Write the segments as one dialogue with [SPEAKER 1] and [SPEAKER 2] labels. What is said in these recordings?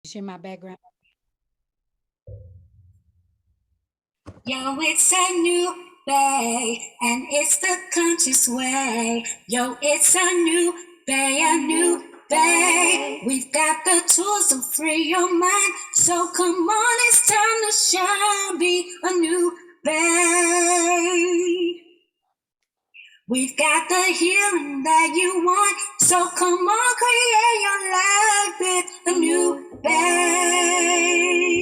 [SPEAKER 1] Share my background.
[SPEAKER 2] Yo, it's a new day, and it's the conscious way. Yo, it's a new day, a new day. We've got the tools to free your mind. So come on, it's time to shine, be a new day. We've got the healing that you want. So come on, create your life with a new day.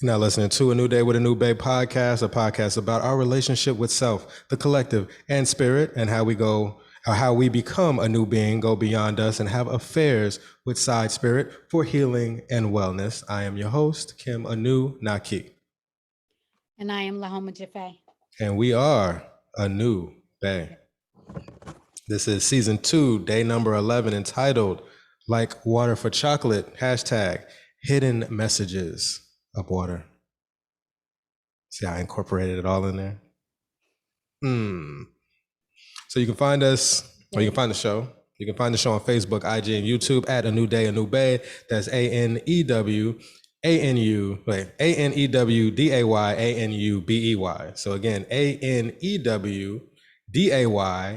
[SPEAKER 3] You're now listening to A New Day with a New Bey podcast, a podcast about our relationship with self, the collective, and spirit, and how we become a new being, go beyond us, and have affairs with side spirit for healing and wellness. I am your host, Kim Anu Naki.
[SPEAKER 1] And I am Lahoma Jaffe.
[SPEAKER 3] And we are A New Bey. This is season 2, day number 11, entitled Like Water for Chocolate, hashtag Hidden Messages of Water. See, I incorporated it all in there. So you can find us, or you can find the show. You can find the show on Facebook, IG, and YouTube at A New Day, A New Bey. That's ANEWDAY, ANUBEY. So again, ANEWDAY,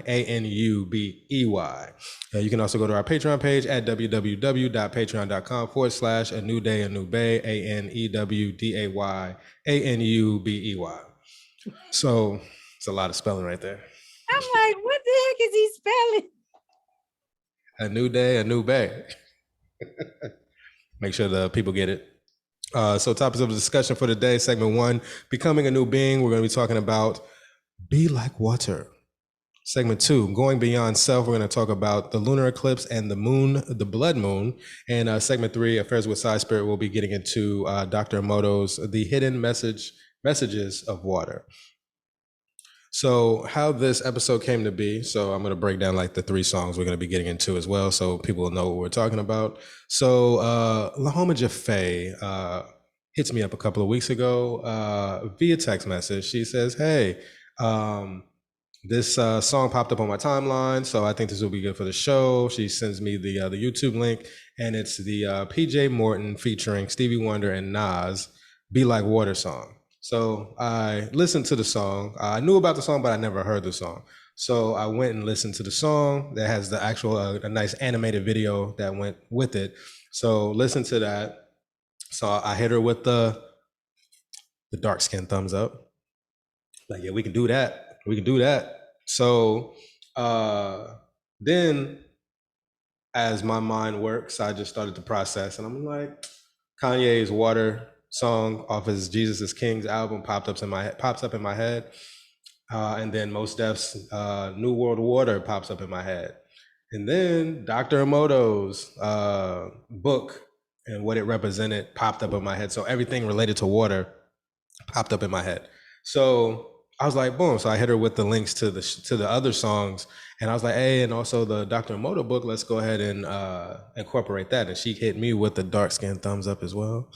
[SPEAKER 3] ANUBEY. You can also go to our Patreon page at www.patreon.com/A New Day, A New Bey, ANEWDAY, ANUBEY. So it's a lot of spelling right there.
[SPEAKER 1] I'm like, what the heck is he spelling?
[SPEAKER 3] A New Day, A New Bey. Make sure the people get it. So topics of discussion for today, segment 1, becoming a new being. We're going to be talking about be like water. Segment 2, going beyond self. We're going to talk about the lunar eclipse and the moon, the blood moon. And segment 3, affairs with side spirit, we'll be getting into Dr. Emoto's The Hidden Messages of Water. So how this episode came to be, so I'm going to break down like the 3 songs we're going to be getting into as well, so people will know what we're talking about. So Lahoma Jaffe hits me up a couple of weeks ago via text message. She says, hey, this song popped up on my timeline, so I think this will be good for the show. She sends me the YouTube link, and it's the PJ Morton featuring Stevie Wonder and Nas, Be Like Water song. So I listened to the song. I knew about the song, but I never heard the song. So I went and listened to the song that has the actual, a nice animated video that went with it. So listen to that. So I hit her with the dark skin thumbs up. Like, yeah, we can do that. We can do that. So then as my mind works, I just started to process, and I'm like, Kanye's Water song off his Jesus is Kings album pops up in my head. And then Mos Def's New World Water pops up in my head. And then Dr. Emoto's book and what it represented popped up in my head. So everything related to water popped up in my head. So I was like, boom. So I hit her with the links to the other songs. And I was like, hey, and also the Dr. Emoto book, let's go ahead and incorporate that. And she hit me with the dark skin thumbs up as well.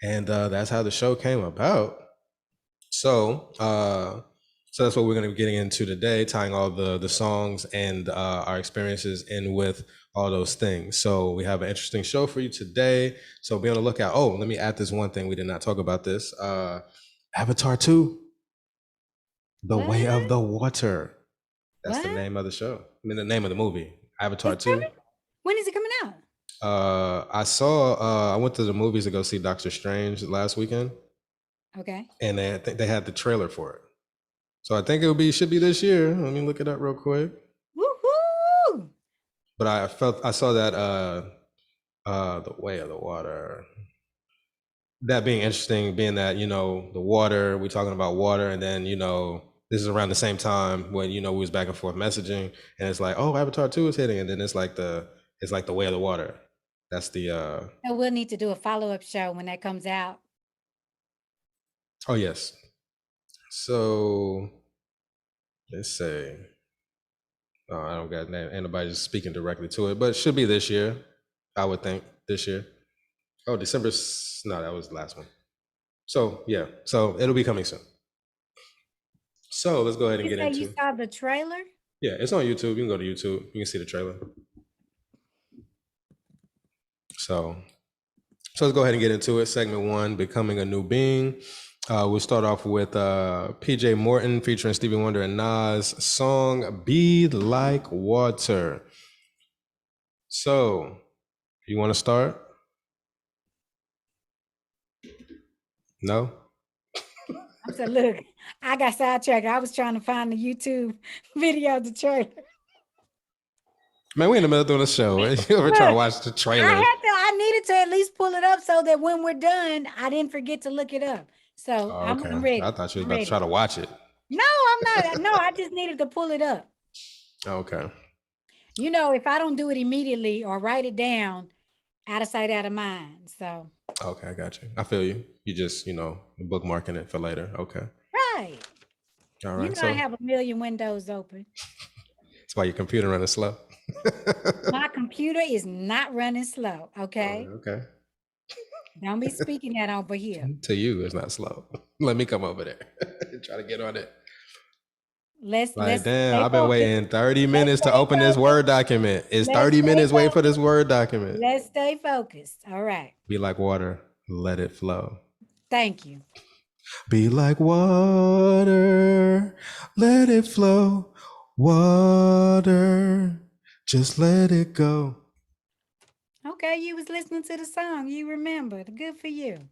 [SPEAKER 3] And that's how the show came about. So that's what we're going to be getting into today, tying all the songs and our experiences in with all those things. So we have an interesting show for you today. So be on the lookout. Oh, let me add this one thing. We did not talk about this. Avatar 2, The Way of the Water. That's the name of the show. I mean, the name of the movie, Avatar 2.
[SPEAKER 1] When is it coming out?
[SPEAKER 3] I went to the movies to go see Doctor Strange last weekend.
[SPEAKER 1] Okay.
[SPEAKER 3] And they had the trailer for it. So I think should be this year. Let me look it up real quick.
[SPEAKER 1] Woohoo!
[SPEAKER 3] But I saw that The Way of the Water. That being interesting, being that, the water, we're talking about water, and then, this is around the same time when, we was back and forth messaging, and it's like, oh, Avatar 2 is hitting, and then it's like the Way of the Water. That's the
[SPEAKER 1] So we'll need to do a follow-up show when that comes out.
[SPEAKER 3] Oh yes. So let's say I don't got anybody just speaking directly to it, but it should be this year. I would think this year. Oh, December. No, that was the last one. So yeah, so it'll be coming soon. So let's go ahead and get into.
[SPEAKER 1] You saw the trailer?
[SPEAKER 3] Yeah, it's on YouTube. You can go to YouTube. You can see the trailer. So let's go ahead and get into it. Segment 1, Becoming a New Being. We'll start off with PJ Morton featuring Stevie Wonder and Nas song Be Like Water. So, you want to start? No?
[SPEAKER 1] I said, look, I got sidetracked. I was trying to find the YouTube video of the trailer.
[SPEAKER 3] Man, we're in the middle of doing a show. We're trying to watch the trailer.
[SPEAKER 1] I needed to at least pull it up so that when we're done, I didn't forget to look it up. So
[SPEAKER 3] Oh, okay.
[SPEAKER 1] I'm ready.
[SPEAKER 3] I thought you was
[SPEAKER 1] I'm
[SPEAKER 3] about
[SPEAKER 1] ready.
[SPEAKER 3] to try to watch it.
[SPEAKER 1] No, I'm not. No, I just needed to pull it up.
[SPEAKER 3] Okay.
[SPEAKER 1] You know, if I don't do it immediately or write it down, out of sight, out of mind. So.
[SPEAKER 3] Okay, I got you. I feel you. You just, bookmarking it for later. Okay.
[SPEAKER 1] Right.
[SPEAKER 3] All
[SPEAKER 1] You
[SPEAKER 3] right.
[SPEAKER 1] know, I have a million windows open.
[SPEAKER 3] That's why your computer running slow.
[SPEAKER 1] My computer is not running slow. Okay.
[SPEAKER 3] Okay.
[SPEAKER 1] Don't be speaking that over here.
[SPEAKER 3] To you, it's not slow. Let me come over there. Try to get on it.
[SPEAKER 1] Let's
[SPEAKER 3] Damn,
[SPEAKER 1] stay
[SPEAKER 3] I've been
[SPEAKER 1] focused.
[SPEAKER 3] waiting 30 minutes to
[SPEAKER 1] stay
[SPEAKER 3] open this Word document. It's
[SPEAKER 1] Let's
[SPEAKER 3] 30
[SPEAKER 1] stay
[SPEAKER 3] minutes wait for this
[SPEAKER 1] focused.
[SPEAKER 3] Word document.
[SPEAKER 1] Let's stay focused. All right.
[SPEAKER 3] Be like water, let it flow.
[SPEAKER 1] Thank you.
[SPEAKER 3] Be like water, let it flow. Water, just let it go.
[SPEAKER 1] Okay, you was listening to the song. You remembered. Good for you.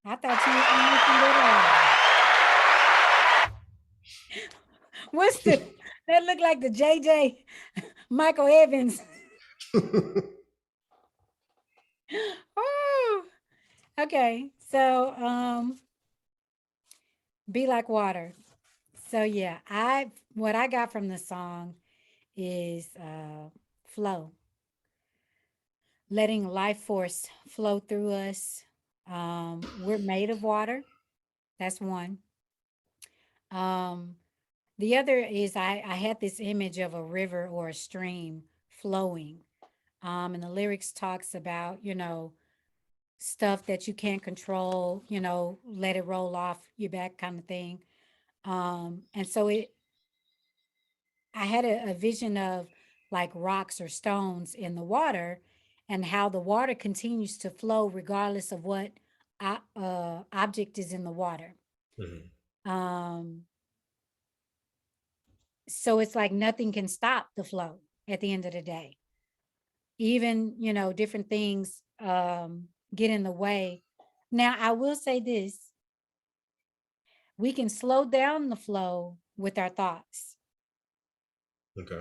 [SPEAKER 1] I thought you listened at all. What's the that look like the JJ Michael Evans? Oh, okay. So Be Like Water. So yeah, what I got from the song is flow. Letting life force flow through us. We're made of water. That's one. The other is I had this image of a river or a stream flowing. And the lyrics talks about, stuff that you can't control, let it roll off your back kind of thing. And so I had a vision of like rocks or stones in the water and how the water continues to flow regardless of what object is in the water. Mm-hmm. So it's like nothing can stop the flow at the end of the day. Even, different things get in the way. Now, I will say this. We can slow down the flow with our thoughts.
[SPEAKER 3] Okay.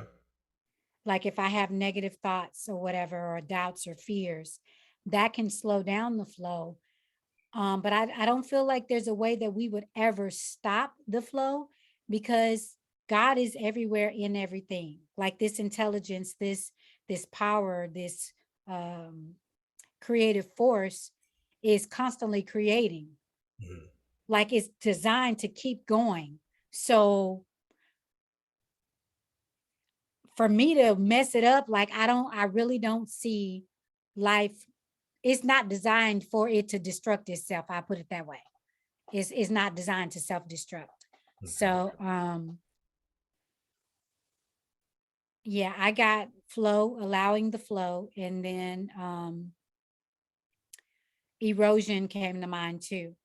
[SPEAKER 1] Like if I have negative thoughts or whatever, or doubts or fears, that can slow down the flow. But I don't feel like there's a way that we would ever stop the flow because God is everywhere in everything. Like this intelligence, this power, this creative force is constantly creating. Mm-hmm. Like it's designed to keep going. So for me to mess it up, like I really don't see life. It's not designed for it to destruct itself. I put it that way. It's not designed to self-destruct. Okay. So yeah, I got flow, allowing the flow, and then erosion came to mind too.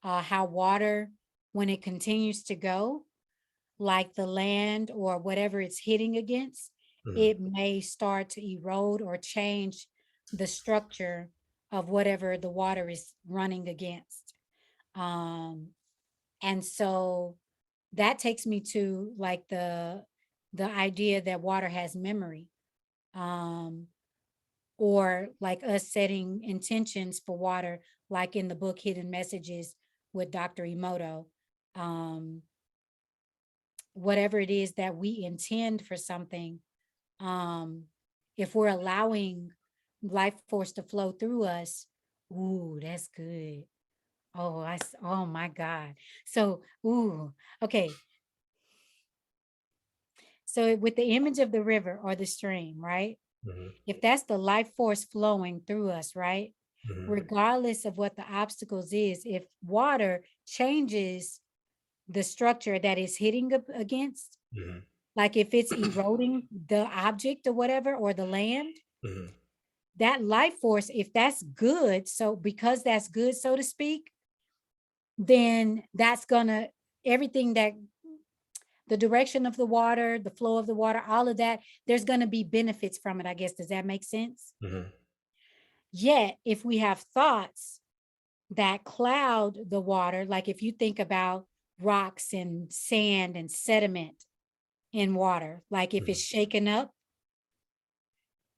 [SPEAKER 1] How water, when it continues to go, like the land or whatever it's hitting against, it may start to erode or change the structure of whatever the water is running against. And so that takes me to like the idea that water has memory, or like us setting intentions for water, like in the book Hidden Messages with Dr. Emoto. Whatever it is that we intend for something, if we're allowing life force to flow through us, ooh, that's good. Oh my God. So, ooh, okay. So with the image of the river or the stream, right? Mm-hmm. If that's the life force flowing through us, right? Mm-hmm. Regardless of what the obstacles is, if water changes the structure that is hitting against, mm-hmm. Like if it's eroding the object or whatever, or the land, that life force, if that's good, so because that's good, so to speak, then that's gonna, everything that, the direction of the water, the flow of the water, all of that, there's gonna be benefits from it, I guess. Does that make sense? Yet, if we have thoughts that cloud the water, like if you think about rocks and sand and sediment in water, like if it's shaken up,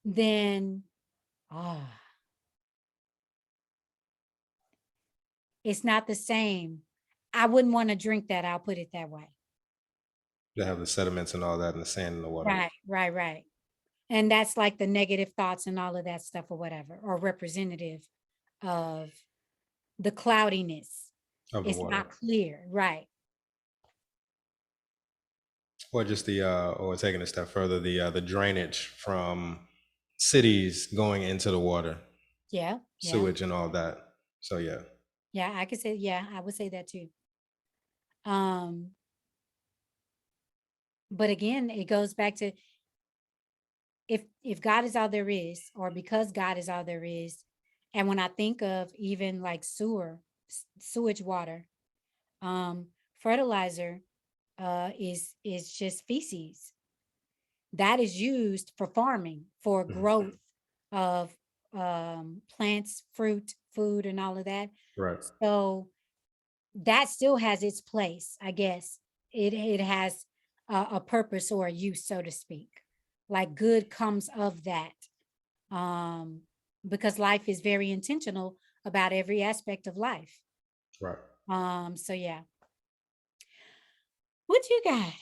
[SPEAKER 1] then it's not the same. I wouldn't want to drink that. I'll put it that way.
[SPEAKER 3] They have the sediments and all that and the sand in the water.
[SPEAKER 1] Right. And that's like the negative thoughts and all of that stuff or whatever, or representative of the cloudiness.
[SPEAKER 3] Of the
[SPEAKER 1] It's
[SPEAKER 3] water.
[SPEAKER 1] not clear, right?
[SPEAKER 3] Or just or taking a step further, the drainage from cities going into the water,
[SPEAKER 1] Yeah.
[SPEAKER 3] sewage and all that. So yeah.
[SPEAKER 1] Yeah, I could say, yeah, I would say that too. But again, it goes back to, if God is all there is, or because God is all there is, and when I think of even like sewage water, fertilizer is just feces that is used for farming, for growth of plants, fruit, food, and all of that.
[SPEAKER 3] Right.
[SPEAKER 1] So that still has its place, I guess. It has a purpose or a use, so to speak. Like good comes of that, because life is very intentional about every aspect of life.
[SPEAKER 3] Right.
[SPEAKER 1] So yeah. What you got?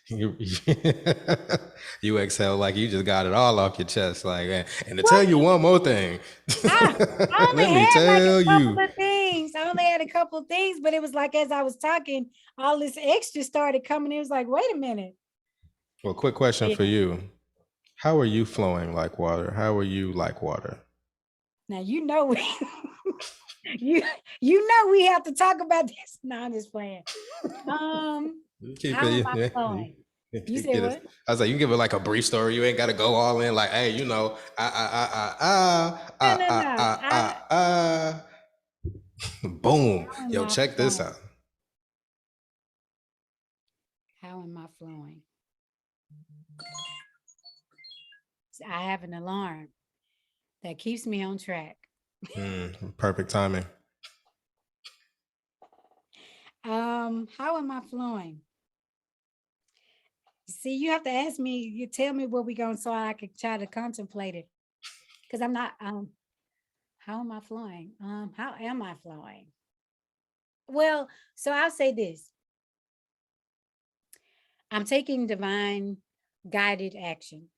[SPEAKER 3] you, you exhale like you just got it all off your chest. Like, and to tell you one more thing,
[SPEAKER 1] I only
[SPEAKER 3] let me
[SPEAKER 1] had like
[SPEAKER 3] tell
[SPEAKER 1] a couple
[SPEAKER 3] you.
[SPEAKER 1] of things. I only had a couple of things, but it was like as I was talking, all this extra started coming. It was like, wait a minute.
[SPEAKER 3] Well, quick question for you. How are you flowing like water? How are you like water?
[SPEAKER 1] Now you know you know we have to talk about this. No, I'm just playing.
[SPEAKER 3] Keep
[SPEAKER 1] How am
[SPEAKER 3] it.
[SPEAKER 1] I
[SPEAKER 3] Yeah,
[SPEAKER 1] flowing? You
[SPEAKER 3] get
[SPEAKER 1] said
[SPEAKER 3] it.
[SPEAKER 1] what?
[SPEAKER 3] I was like, you can give it like a brief story. You ain't got to go all in. Like, hey, you know,
[SPEAKER 1] No.
[SPEAKER 3] boom.
[SPEAKER 1] How am
[SPEAKER 3] Yo,
[SPEAKER 1] I
[SPEAKER 3] check this
[SPEAKER 1] flowing?
[SPEAKER 3] out.
[SPEAKER 1] How am I flowing? I have an alarm that keeps me on track.
[SPEAKER 3] Perfect timing.
[SPEAKER 1] How am I flowing? See, you have to ask me, you tell me what we're going so I can try to contemplate it. Because I'm not how am I flowing? How am I flowing? Well, so I'll say this. I'm taking divine guided action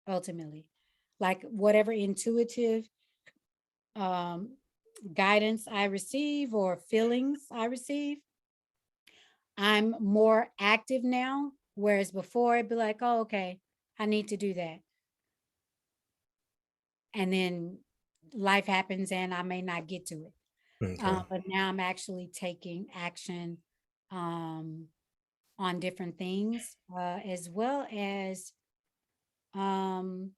[SPEAKER 1] ultimately. Like whatever intuitive um guidance I receive or feelings I receive, I'm more active now. Whereas before it'd be like, oh, okay, I need to do that. And then life happens and I may not get to it.
[SPEAKER 3] Okay.
[SPEAKER 1] But now I'm actually taking action um, on different things, as well as um,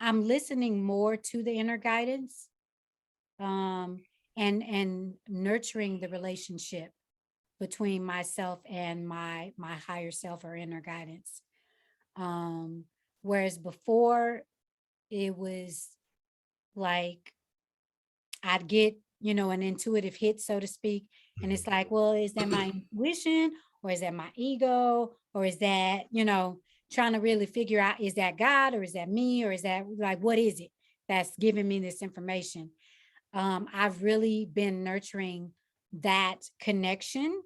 [SPEAKER 1] I'm listening more to the inner guidance, um, and nurturing the relationship between myself and my higher self or inner guidance. Um, Whereas before it was like I'd get, an intuitive hit, so to speak. And it's like, well, is that my intuition or is that my ego? Or is that, trying to really figure out, is that God or is that me? Or is that like, what is it that's giving me this information? I've really been nurturing that connection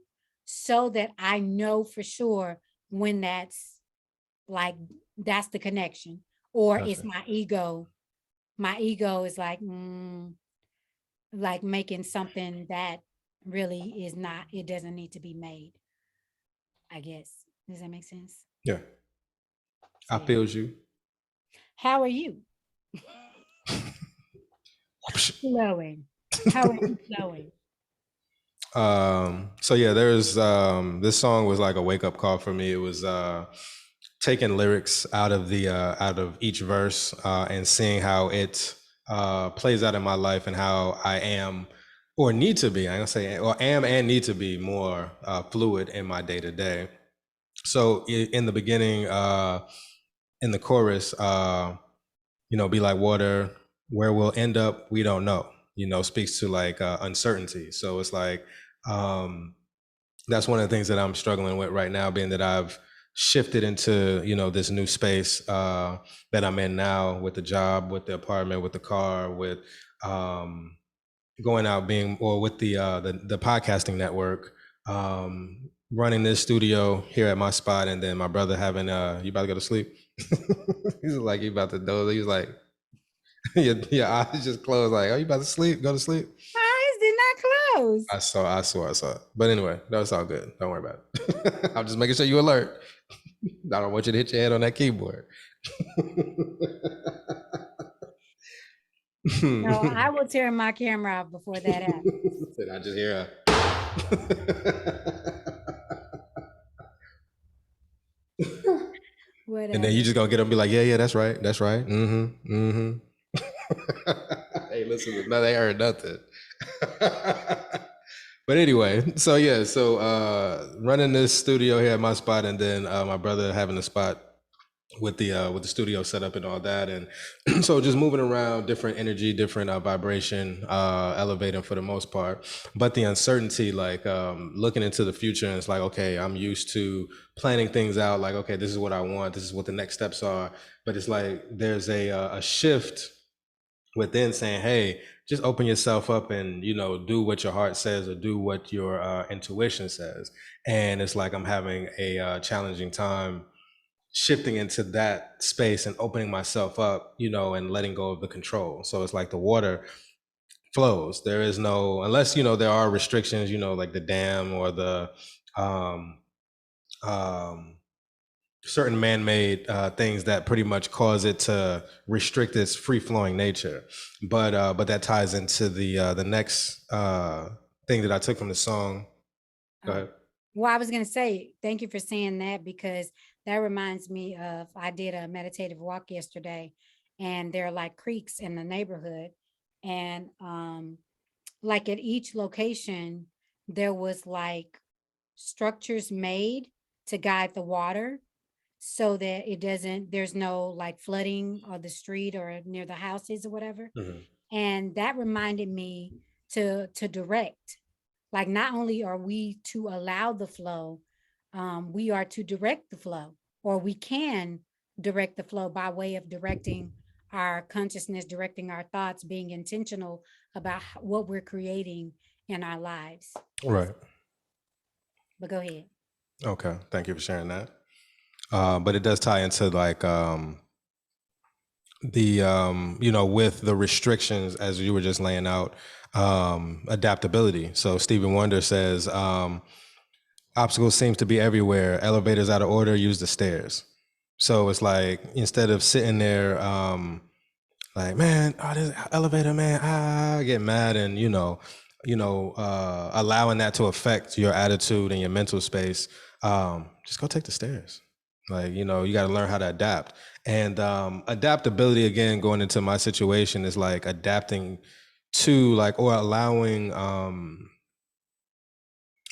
[SPEAKER 1] so that I know for sure when like, that's the connection, or it's
[SPEAKER 3] Gotcha.
[SPEAKER 1] my ego. My ego is like making something that really is not, it doesn't need to be made, I guess. Does that make sense?
[SPEAKER 3] Yeah.
[SPEAKER 1] So
[SPEAKER 3] I
[SPEAKER 1] yeah.
[SPEAKER 3] feels you.
[SPEAKER 1] How are you flowing? How are you flowing?
[SPEAKER 3] So yeah, there's this song was like a wake up call for me. It was taking lyrics out of the out of each verse and seeing how it plays out in my life and how I am or need to be. I'm gonna say or am and need to be more fluid in my day to day. So in the beginning, in the chorus, be like water, where we'll end up, we don't know. Speaks to like uncertainty. So it's like that's one of the things that I'm struggling with right now, being that I've shifted into this new space that I'm in now, with the job, with the apartment, with the car, with going out, being or with the podcasting network, running this studio here at my spot, and then my brother having you about to go to sleep. He's like, you about to doze. He's like, your eyes just closed. Like, are you about to sleep? Go to sleep.
[SPEAKER 1] My eyes did not close.
[SPEAKER 3] I saw it. But anyway, no, it's all good. Don't worry about it. I'm just making sure you alert. I don't want you to hit your head on that keyboard.
[SPEAKER 1] No, I will turn my camera off before that happens.
[SPEAKER 3] And I just hear
[SPEAKER 1] Whatever.
[SPEAKER 3] and then you just gonna get up and be like, yeah, that's right. Mm-hmm. Hey, listen, no, they heard nothing. But anyway, so yeah, running this studio here at my spot, and then my brother having a spot with the studio set up and all that, and so just moving around, different energy, different vibration, elevating for the most part. But the uncertainty, like looking into the future, and it's like, okay, I'm used to planning things out, like, okay, this is what I want, this is what the next steps are. But it's like there's a shift within saying, hey, just open yourself up and do what your heart says, or do what your intuition says. And it's like I'm having a challenging time shifting into that space and opening myself up, and letting go of the control. So it's like the water flows. There is no, unless there are restrictions, like the dam or the um certain man-made things that pretty much cause it to restrict its free-flowing nature. But that ties into the next thing that I took from the song. Go ahead.
[SPEAKER 1] Well, I was going to say, thank you for saying that, because that reminds me of, I did a meditative walk yesterday, and there are like creeks in the neighborhood. And like at each location, there was like structures made to guide the water so that it doesn't, there's no like flooding or the street or near the houses or whatever.
[SPEAKER 3] Mhm.
[SPEAKER 1] And that reminded me to direct, like not only are we to allow the flow, we are to direct the flow, or we can direct the flow by way of directing our consciousness, directing our thoughts, being intentional about what we're creating in our lives.
[SPEAKER 3] Right.
[SPEAKER 1] But go ahead.
[SPEAKER 3] Okay. Thank you for sharing that. But it does tie into like with the restrictions, as you were just laying out, adaptability. So Stevie Wonder says, obstacles seems to be everywhere. Elevators out of order, use the stairs. So it's like, instead of sitting there like, man, oh, this elevator, man, I get mad, and allowing that to affect your attitude and your mental space, just go take the stairs. Like, you got to learn how to adapt. And adaptability, again, going into my situation, is like adapting to, like, or allowing,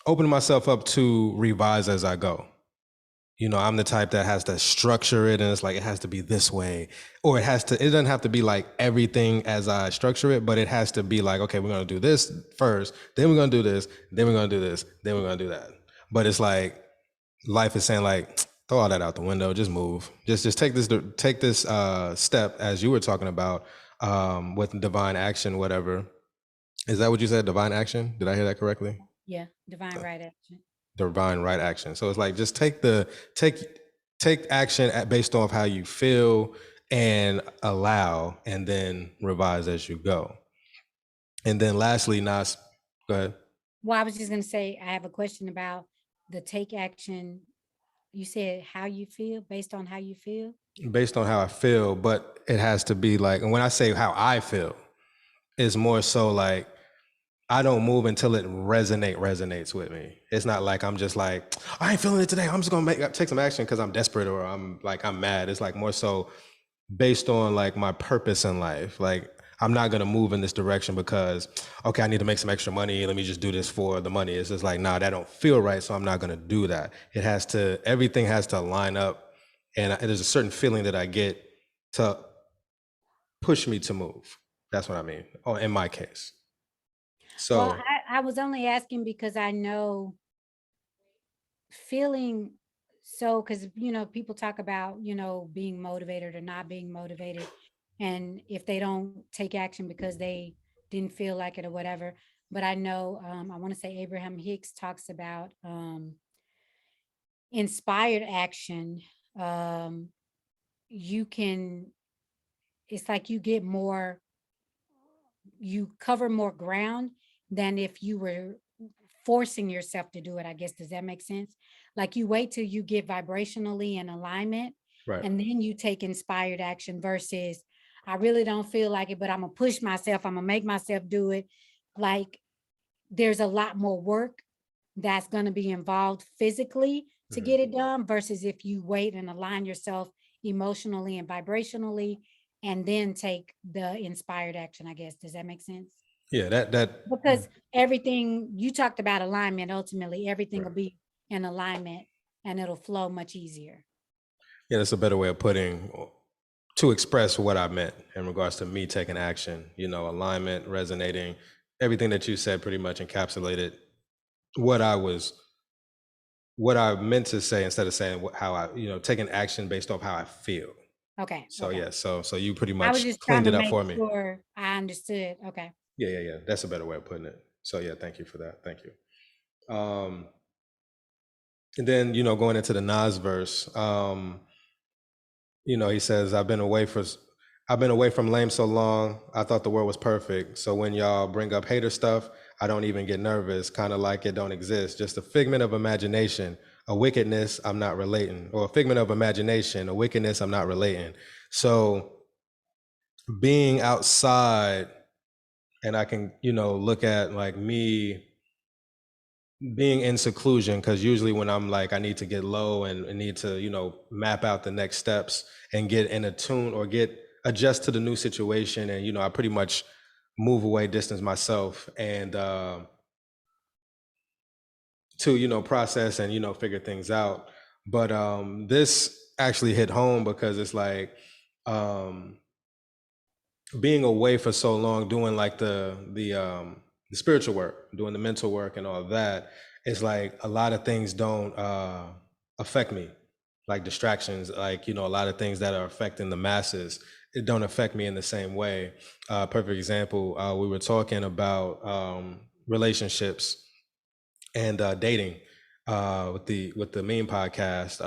[SPEAKER 3] opening myself up to revise as I go. I'm the type that has to structure it, and it's like, it has to be this way, or it doesn't have to be like everything as I structure it, but it has to be like, okay, we're going to do this first, then we're going to do this, then we're going to do this, then we're going to do that. But it's like, life is saying, like, throw all that out the window, just move, just take this step, as you were talking about, with divine action, whatever. Is that what you said? Divine action? Did I hear that correctly?
[SPEAKER 1] Yeah, divine right action.
[SPEAKER 3] Divine right action. So it's like, just take action based off how you feel, and allow, and then revise as you go. And then lastly, Nas, go ahead.
[SPEAKER 1] Well, I was just going to say, I have a question about the take action. You said how you feel, based on how you feel.
[SPEAKER 3] Based on how I feel, but it has to be like, and when I say how I feel, it's more so like, I don't move until it resonates with me. It's not like I'm just like, I ain't feeling it today. I'm just gonna take some action because I'm desperate or I'm mad. It's like more so based on like my purpose in life. Like I'm not gonna move in this direction because okay, I need to make some extra money. Let me just do this for the money. It's just like, nah, that don't feel right, so I'm not gonna do that. Everything has to line up, and there's a certain feeling that I get to push me to move. That's what I mean. Oh, in my case.
[SPEAKER 1] Well,
[SPEAKER 3] So
[SPEAKER 1] I was only asking because I know feeling so, because, people talk about, being motivated or not being motivated. And if they don't take action because they didn't feel like it or whatever. But I know, I want to say Abraham Hicks talks about inspired action. Um, you can, it's like you cover more ground than if you were forcing yourself to do it, I guess. Does that make sense? Like you wait till you get vibrationally in alignment
[SPEAKER 3] right.
[SPEAKER 1] and then you take inspired action versus I really don't feel like it, but I'm gonna push myself, I'm gonna make myself do it. Like there's a lot more work that's going to be involved physically to
[SPEAKER 3] Mhm.
[SPEAKER 1] get it done versus if you wait and align yourself emotionally and vibrationally and then take the inspired action, I guess. Does that make sense?
[SPEAKER 3] Yeah, that
[SPEAKER 1] Because everything you talked about alignment, ultimately everything will
[SPEAKER 3] right.
[SPEAKER 1] be in alignment and it'll flow much easier.
[SPEAKER 3] Yeah, that's a better way of putting to express what I meant in regards to me taking action, alignment, resonating, everything that you said pretty much encapsulated what what I meant to say instead of saying how I, taking action based off how I feel.
[SPEAKER 1] Okay.
[SPEAKER 3] So
[SPEAKER 1] Okay.
[SPEAKER 3] yeah, so you pretty
[SPEAKER 1] I was
[SPEAKER 3] much
[SPEAKER 1] just trying
[SPEAKER 3] cleaned
[SPEAKER 1] to
[SPEAKER 3] it up
[SPEAKER 1] make
[SPEAKER 3] for me.
[SPEAKER 1] sure I understood. Okay.
[SPEAKER 3] Yeah. That's a better way of putting it. So yeah, thank you for that. Thank you. And then, going into the Nas verse, he says, I've been away from lame so long, I thought the world was perfect. So when y'all bring up hater stuff, I don't even get nervous, kind of like it don't exist. Just a figment of imagination, a wickedness I'm not relating, or a figment of imagination, a wickedness I'm not relating. So being outside and I can, look at like me being in seclusion, because usually when I'm like I need to get low and need to map out the next steps and get in a tune or get adjust to the new situation, and I pretty much move away, distance myself, and to process and figure things out. But this actually hit home because it's like um being away for so long, doing like the spiritual work, doing the mental work and all of that, it's like a lot of things don't affect me, like distractions, like a lot of things that are affecting the masses, it don't affect me in the same way. Perfect example, we were talking about relationships and dating with the meme podcast.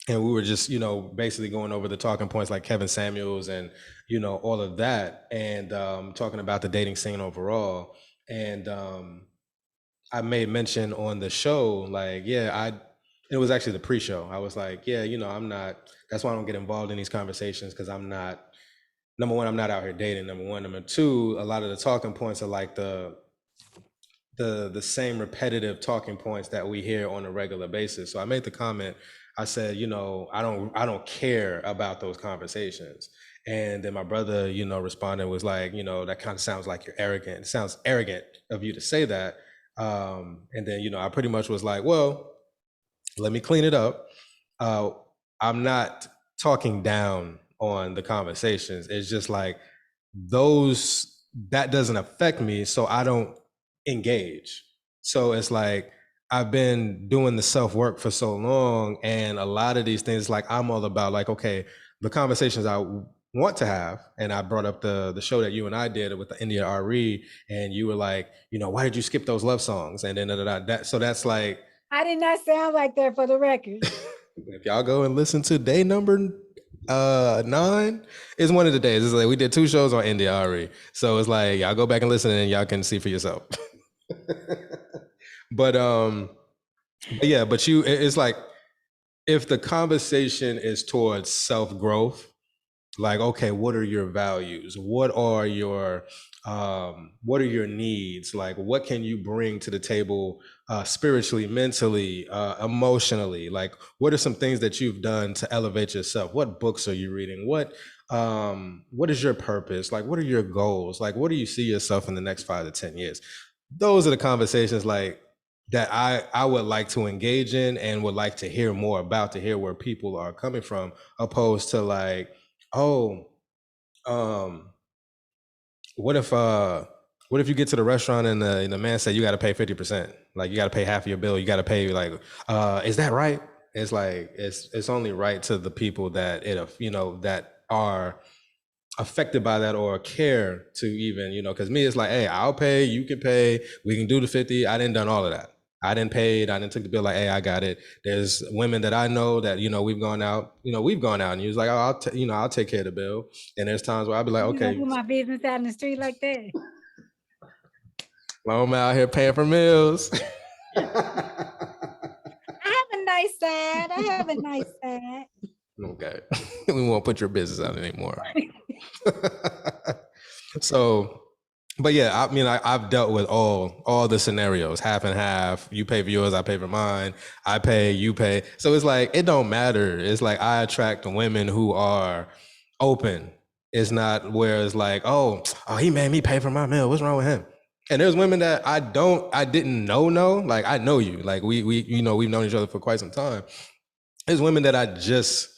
[SPEAKER 3] And we were just basically going over the talking points like Kevin Samuels and all of that, and talking about the dating scene overall. And I made mention on the show, like, yeah, it was actually the pre-show, I was like, yeah, I'm not, that's why I don't get involved in these conversations, because I'm not, number one, I'm not out here dating, number one. Number two, a lot of the talking points are like the same repetitive talking points that we hear on a regular basis. So I made the comment, I said, I don't care about those conversations. And then my brother, responded, was like, that kind of sounds like you're arrogant. It sounds arrogant of you to say that. And then, I pretty much was like, well, let me clean it up. Uh, I'm not talking down on the conversations. It's just like that doesn't affect me, so I don't engage. So it's like I've been doing the self work for so long, and a lot of these things, like I'm all about, like, okay, the conversations I want to have, and I brought up the show that you and I did with the India RE, and you were like, why did you skip those love songs? And then that, so that's like,
[SPEAKER 1] I did not sound like that for the record.
[SPEAKER 3] if y'all go and listen to day number 9, it's one of the days. It's like we did 2 shows on India already, so it's like y'all go back and listen and y'all can see for yourself. but yeah, but it's like if the conversation is towards self growth, Like, okay, what are your values? What are your needs? Like, what can you bring to the table spiritually, mentally, emotionally? Like, what are some things that you've done to elevate yourself? What books are you reading? What is your purpose? Like, what are your goals? Like, what do you see yourself in the next 5 to 10 years? Those are the conversations like that I would like to engage in and would like to hear more about, to hear where people are coming from, opposed to like, oh, um, what if you get to the restaurant and the man said you got to pay 50%, like you got to pay half of your bill, you got to pay like, is that right? It's like it's only right to the people that that are affected by that or care to even, because me, it's like, hey, I'll pay, you can pay, we can do the 50. I didn't done all of that. I didn't pay it. I didn't take the bill. Like, hey, I got it. There's women that I know that, we've gone out and you was like, oh, I'll take care of the bill. And there's times where I'll be like,
[SPEAKER 1] You gonna
[SPEAKER 3] okay,
[SPEAKER 1] do my business out in the street like that?
[SPEAKER 3] well, I'm out here paying for meals.
[SPEAKER 1] I have a nice side. I have a nice side.
[SPEAKER 3] Okay. We won't put your business out anymore. So, but yeah, I mean, I've dealt with all the scenarios, half and half. You pay for yours, I pay for mine. I pay, you pay. So it's like it don't matter. It's like I attract women who are open. It's not where it's like, oh, he made me pay for my meal. What's wrong with him? And there's women that I didn't know. Like I know you. Like we've known each other for quite some time. There's women that I just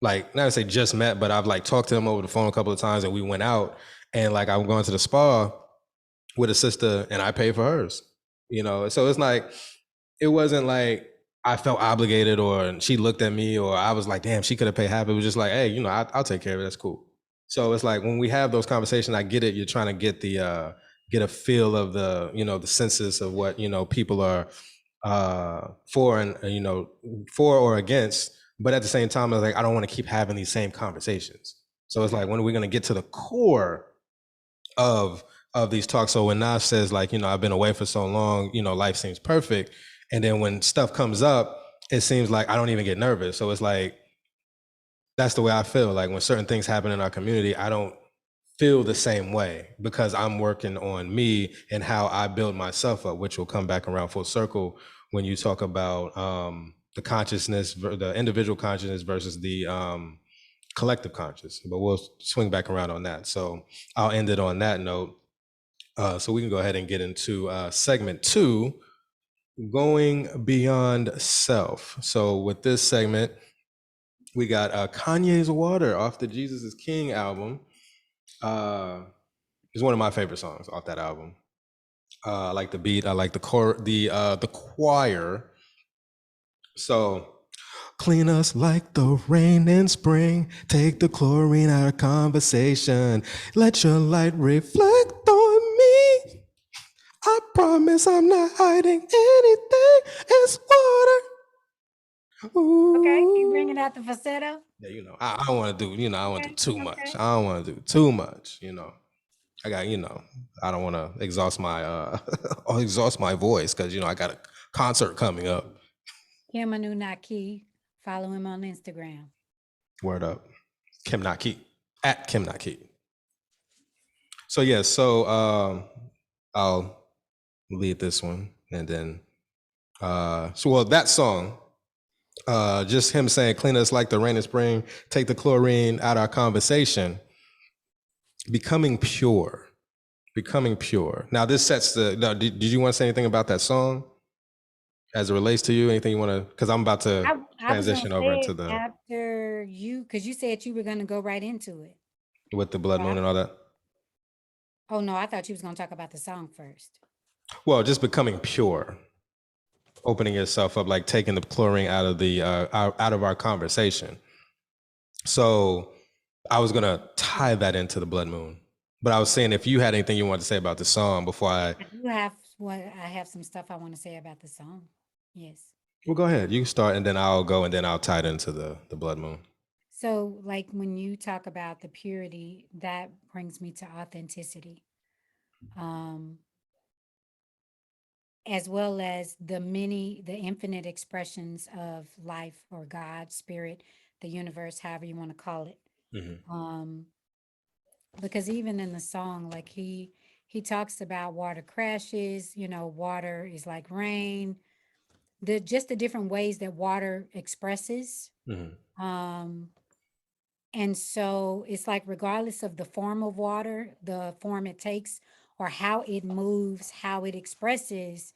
[SPEAKER 3] like, not to say just met, but I've like talked to them over the phone a couple of times and we went out and like I'm going to the spa with a sister and I paid for hers. So it's like it wasn't like I felt obligated or she looked at me or I was like, damn, she could have paid half. It was just like, hey, I'll take care of it. That's cool. So it's like when we have those conversations, I get it. You're trying to get a feel of the census of what people are for and for or against. But at the same time, I was like, I don't want to keep having these same conversations. So it's like, when are we going to get to the core of these talks? So when Nas says like, I've been away for so long, life seems perfect, and then when stuff comes up, it seems like I don't even get nervous. So it's like that's the way I feel. Like when certain things happen in our community, I don't feel the same way because I'm working on me and how I build myself up, which will come back around full circle when you talk about the consciousness, the individual consciousness versus the collective conscious. But we'll swing back around on that. So I'll end it on that note. So we can go ahead and get into segment 2, going beyond self. So with this segment, we got Kanye's Water off the Jesus is King album. It's one of my favorite songs off that album. I like the beat. I like the choir. So clean us like the rain in spring. Take the chlorine out of conversation. Let your light reflect on me. I promise I'm not hiding anything. It's water. Ooh.
[SPEAKER 1] Okay, keep bringing out the falsetto.
[SPEAKER 3] Yeah, I don't want to do. I don't want to
[SPEAKER 1] Okay,
[SPEAKER 3] do too
[SPEAKER 1] okay.
[SPEAKER 3] much. I don't want to do too much. I got, I don't want to exhaust my exhaust my voice because I got a concert coming up.
[SPEAKER 1] ANU BEY. Follow him on Instagram.
[SPEAKER 3] Word up. Kim Naki at Kim Naki. So yeah, I'll lead this one and then that song, just him saying clean us like the rain in spring, take the chlorine out our conversation, becoming pure. Now this sets did you want to say anything about that song as it relates to you? Anything you want to, because I'm about to transition over into the
[SPEAKER 1] after you, because you said you were going to go right into it
[SPEAKER 3] with the blood moon and all that.
[SPEAKER 1] Oh no, I thought you was going to talk about the song first.
[SPEAKER 3] Well, just becoming pure, opening yourself up, like taking the chlorine out of the out of our conversation. So I was gonna tie that into the blood moon, but I was saying if you had anything you wanted to say about the song before I
[SPEAKER 1] do have I have some stuff I want to say about the song. Yes.
[SPEAKER 3] Well, go ahead. You start, and then I'll go, and then I'll tie it into the blood moon.
[SPEAKER 1] So, like when you talk about the purity, that brings me to authenticity, as well as the infinite expressions of life or God, spirit, the universe, however you want to call it. Because even in the song, like he talks about water crashes, water is like rain, just the different ways that water expresses. Um, and so it's like regardless of the form of water, the form it takes, or how it moves, how it expresses,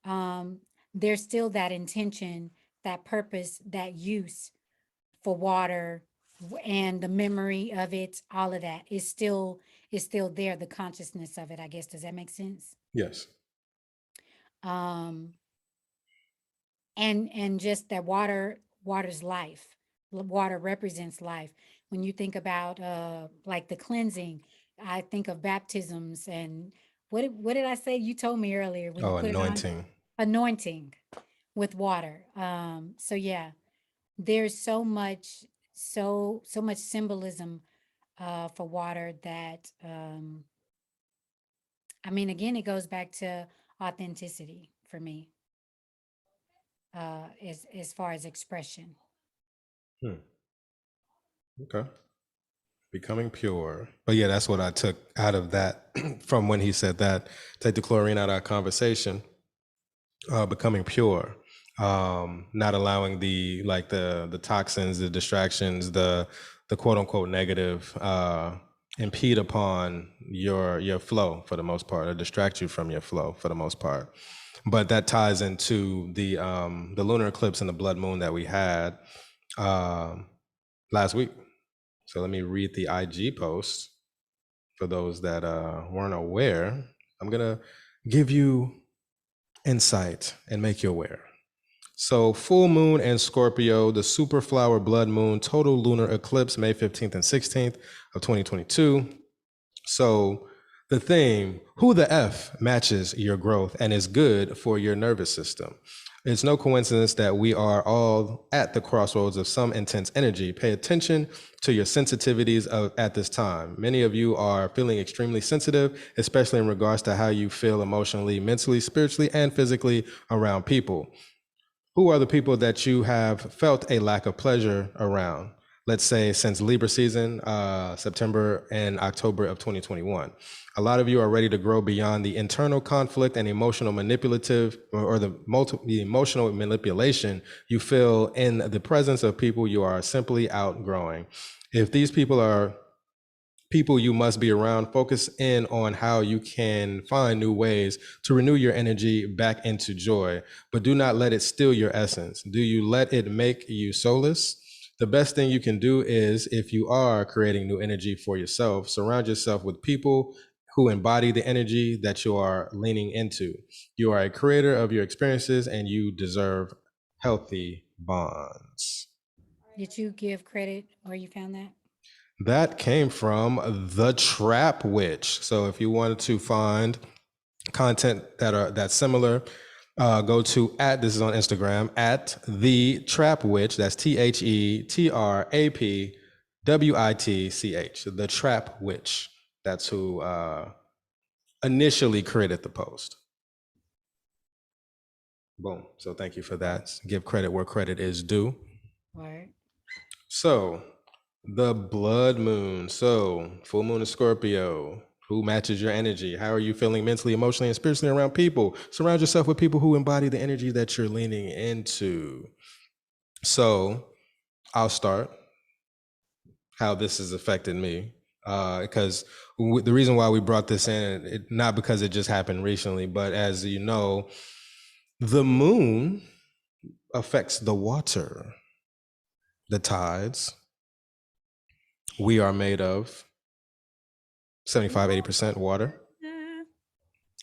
[SPEAKER 1] um, there's still that intention, that purpose, that use for water, and the memory of it, all of that is still there, the consciousness of it, I guess. Does that make sense?
[SPEAKER 3] Yes.
[SPEAKER 1] Um, and just that water's life. Water represents life. When you think about like the cleansing, I think of baptisms. And what did I say? You told me earlier, when you
[SPEAKER 3] Oh,
[SPEAKER 1] put it on,
[SPEAKER 3] anointing.
[SPEAKER 1] anointing with water. So yeah, there's so much symbolism for water that I mean, again, it goes back to authenticity for me, as far as expression.
[SPEAKER 3] Hmm. Okay. Becoming pure. But yeah, that's what I took out of that from when he said that. Take the chlorine out of our conversation. Becoming pure. Not allowing the toxins, the distractions, the quote unquote negative impede upon your flow for the most part, or distract you from your flow for the most part. But that ties into the lunar eclipse and the blood moon that we had um, last week. So let me read the IG post for those that weren't aware. I'm gonna give you insight and make you aware. So full moon and Scorpio, the super flower blood moon, total lunar eclipse, May 15th and 16th of 2022. So the theme, who the F matches your growth and is good for your nervous system. It's no coincidence that we are all at the crossroads of some intense energy. Pay attention to your sensitivities at this time. Many of you are feeling extremely sensitive, especially in regards to how you feel emotionally, mentally, spiritually, and physically around people. Who are the people that you have felt a lack of pleasure around? Let's say since Libra season, September and October of 2021. A lot of you are ready to grow beyond the internal conflict and emotional manipulative or the emotional manipulation you feel in the presence of people you are simply outgrowing. If these people are people you must be around, focus in on how you can find new ways to renew your energy back into joy, but do not let it steal your essence. Do you let it make you soulless? The best thing you can do is, if you are creating new energy for yourself, surround yourself with people who embody the energy that you are leaning into. You are a creator of your experiences and you deserve healthy bonds.
[SPEAKER 1] Did you give credit where you found that?
[SPEAKER 3] That came from The Trap Witch. So if you wanted to find content that's similar, go to this is on Instagram, at The Trap Witch. That's TheTrapWitch. The Trap Witch. That's who initially created the post. Boom. So thank you for that. Give credit where credit is due.
[SPEAKER 1] Word.
[SPEAKER 3] So the blood moon. So full moon in Scorpio. Who matches your energy? How are you feeling mentally, emotionally, and spiritually around people? Surround yourself with people who embody the energy that you're leaning into. So I'll start how this has affected me. Because the reason why we brought this in, not because it just happened recently, but as you know, the moon affects the water, the tides. We are made of 75, 80% water.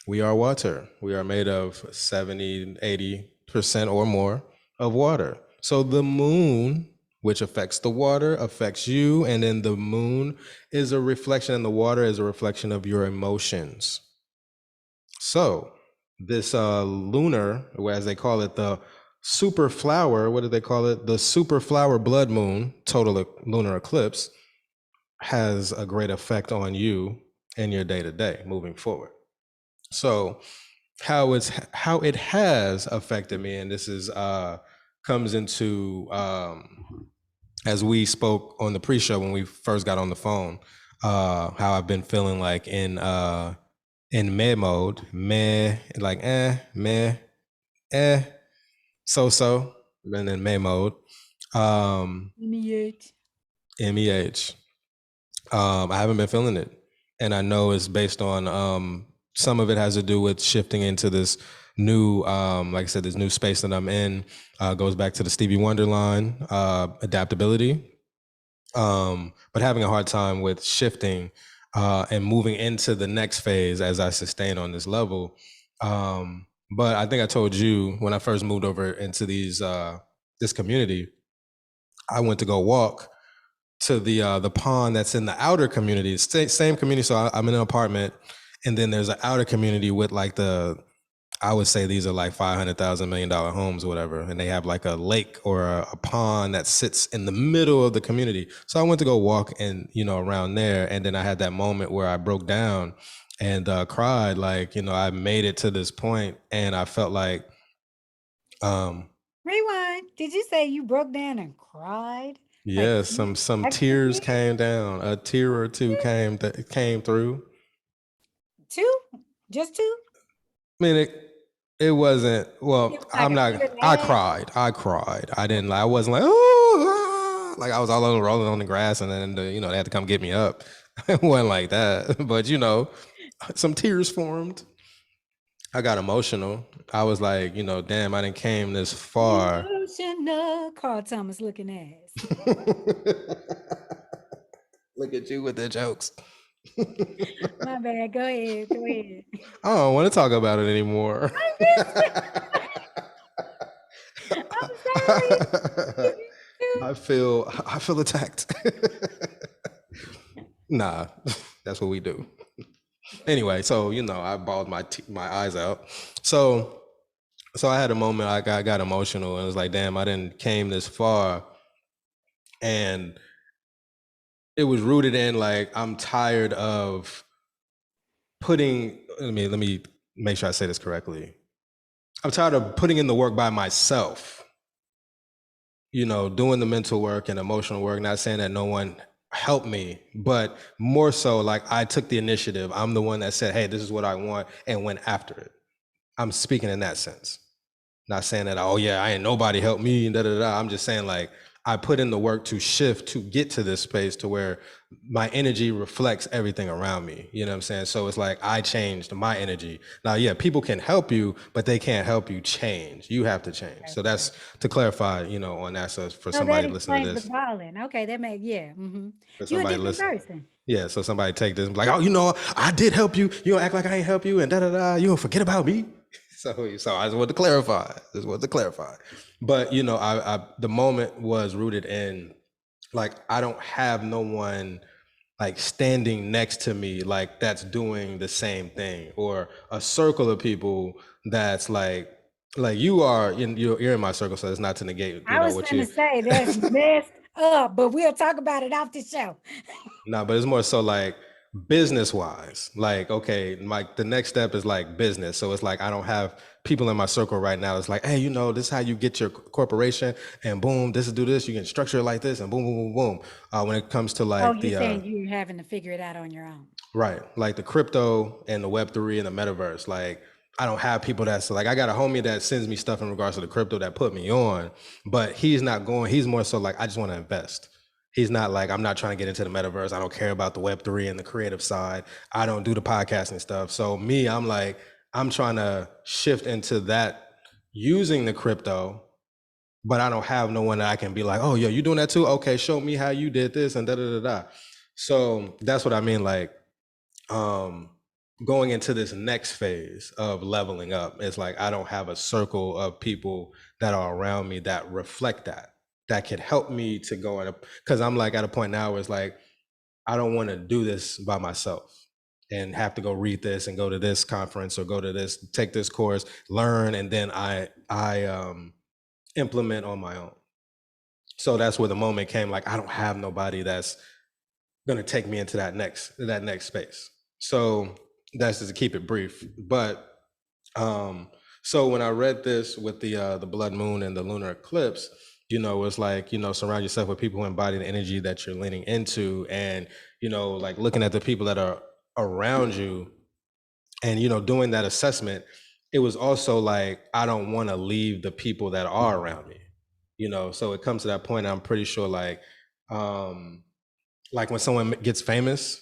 [SPEAKER 3] We are water. We are made of 70, 80% or more of water. So the moon, which affects the water, affects you. And then the moon is a reflection, and the water is a reflection of your emotions. So this lunar, as they call it, the super flower, what do they call it? The super flower blood moon, total lunar eclipse, has a great effect on you in your day to day moving forward. So how it has affected me, and this is comes into as we spoke on the pre-show when we first got on the phone, how I've been feeling like in meh mode, meh, like meh, so, been in meh mode,
[SPEAKER 1] MEH.
[SPEAKER 3] MEH. I haven't been feeling it, and I know it's based on some of it has to do with shifting into this new, like I said, this new space that I'm in. Goes back to the Stevie Wonder line, adaptability. But having a hard time with shifting and moving into the next phase as I sustain on this level. But I think I told you when I first moved over into this community, I went to go walk to the pond that's in the outer community, same community. So I'm in an apartment, and then there's an outer community with like I would say these are like $500,000 million homes or whatever, and they have like a lake or a pond that sits in the middle of the community. So I went to go walk and around there, and then I had that moment where I broke down and cried, like I made it to this point, and I felt like
[SPEAKER 1] Rewind. Did you say you broke down and cried? Like
[SPEAKER 3] yeah, some tears
[SPEAKER 1] actually?
[SPEAKER 3] came down, a tear or two came through.
[SPEAKER 1] 2? Just 2?
[SPEAKER 3] I mean, it wasn't.
[SPEAKER 1] It
[SPEAKER 3] Well,
[SPEAKER 1] was like
[SPEAKER 3] I'm
[SPEAKER 1] a
[SPEAKER 3] not.
[SPEAKER 1] tear
[SPEAKER 3] I
[SPEAKER 1] lag?
[SPEAKER 3] cried. I cried. I didn't. I wasn't like oh, like I was all over rolling on the grass, and then they had to come get me up. It wasn't like that, but some tears formed. I got emotional. I was like, damn, I didn't came this far.
[SPEAKER 1] Emotional. Carl Thomas looking ass.
[SPEAKER 3] Look at you with the jokes.
[SPEAKER 1] My bad. Go ahead. Go ahead.
[SPEAKER 3] I don't want to talk about it anymore.
[SPEAKER 1] I'm sorry.
[SPEAKER 3] I feel attacked. Nah, that's what we do. Anyway, so I bawled my eyes out. So I had a moment. I got emotional and it was like, damn, I didn't came this far, and it was rooted in like I'm tired of putting. Let me make sure I say this correctly. I'm tired of putting in the work by myself. Doing the mental work and emotional work. Not saying that no one helped me, but more so like I took the initiative. I'm the one that said, hey, this is what I want, and went after it. I'm speaking in that sense. Not saying that, oh yeah, I ain't nobody help me, and da da da. I'm just saying like I put in the work to shift to get to this space to where my energy reflects everything around me. You know what I'm saying? So it's like I changed my energy. Now, yeah, people can help you, but they can't help you change. You have to change. So that's to clarify, on that. So for
[SPEAKER 1] So that
[SPEAKER 3] somebody listening to
[SPEAKER 1] explains the
[SPEAKER 3] this,
[SPEAKER 1] balling. Okay, that makes
[SPEAKER 3] for
[SPEAKER 1] You a
[SPEAKER 3] somebody
[SPEAKER 1] different
[SPEAKER 3] listen,
[SPEAKER 1] person.
[SPEAKER 3] yeah. So somebody take this and be like, oh, I did help you. You don't act like I ain't help you, and da da da. You don't forget about me. So I just want to clarify. But the moment was rooted in like I don't have no one like standing next to me like that's doing the same thing, or a circle of people that's like you are you're in my circle, so it's not to negate
[SPEAKER 1] I was
[SPEAKER 3] what
[SPEAKER 1] gonna
[SPEAKER 3] you.
[SPEAKER 1] say that's messed up, but we'll talk about it off the show.
[SPEAKER 3] No, but it's more so like business wise. Like, okay, the next step is like business. So it's like I don't have people in my circle right now. It's like, hey, this is how you get your corporation, and boom, this is do this. You can structure it like this, and boom, boom, boom, boom. When it comes to
[SPEAKER 1] Oh,
[SPEAKER 3] like
[SPEAKER 1] you're
[SPEAKER 3] the
[SPEAKER 1] saying you're having to figure it out on your own.
[SPEAKER 3] right, like the crypto and the Web3 and the metaverse, like I don't have people that's like I got a homie that sends me stuff in regards to the crypto that put me on, but he's not going. He's more so like I just want to invest. He's not like I'm not trying to get into the metaverse. I don't care about the Web3 and the creative side. I don't do the podcasting stuff. So me, I'm like I'm trying to shift into that using the crypto, but I don't have no one that I can be like, oh, yo, you doing that too? Okay, show me how you did this and da da da da. So that's what I mean, like going into this next phase of leveling up. It's like I don't have a circle of people that are around me that reflect that can help me to go in because I'm like at a point now where it's like I don't want to do this by myself and have to go read this and go to this conference or go to this, take this course, learn, and then I implement on my own. So that's where the moment came, like I don't have nobody that's gonna take me into that next space. So that's just to keep it brief. But so when I read this with the blood moon and the lunar eclipse, You know, it's like, you know, surround yourself with people who embody the energy that you're leaning into, and, you know, like looking at the people that are around you and, you know, doing that assessment. It was also like, I don't want to leave the people that are around me, you know. So it comes to that point, I'm pretty sure like when someone gets famous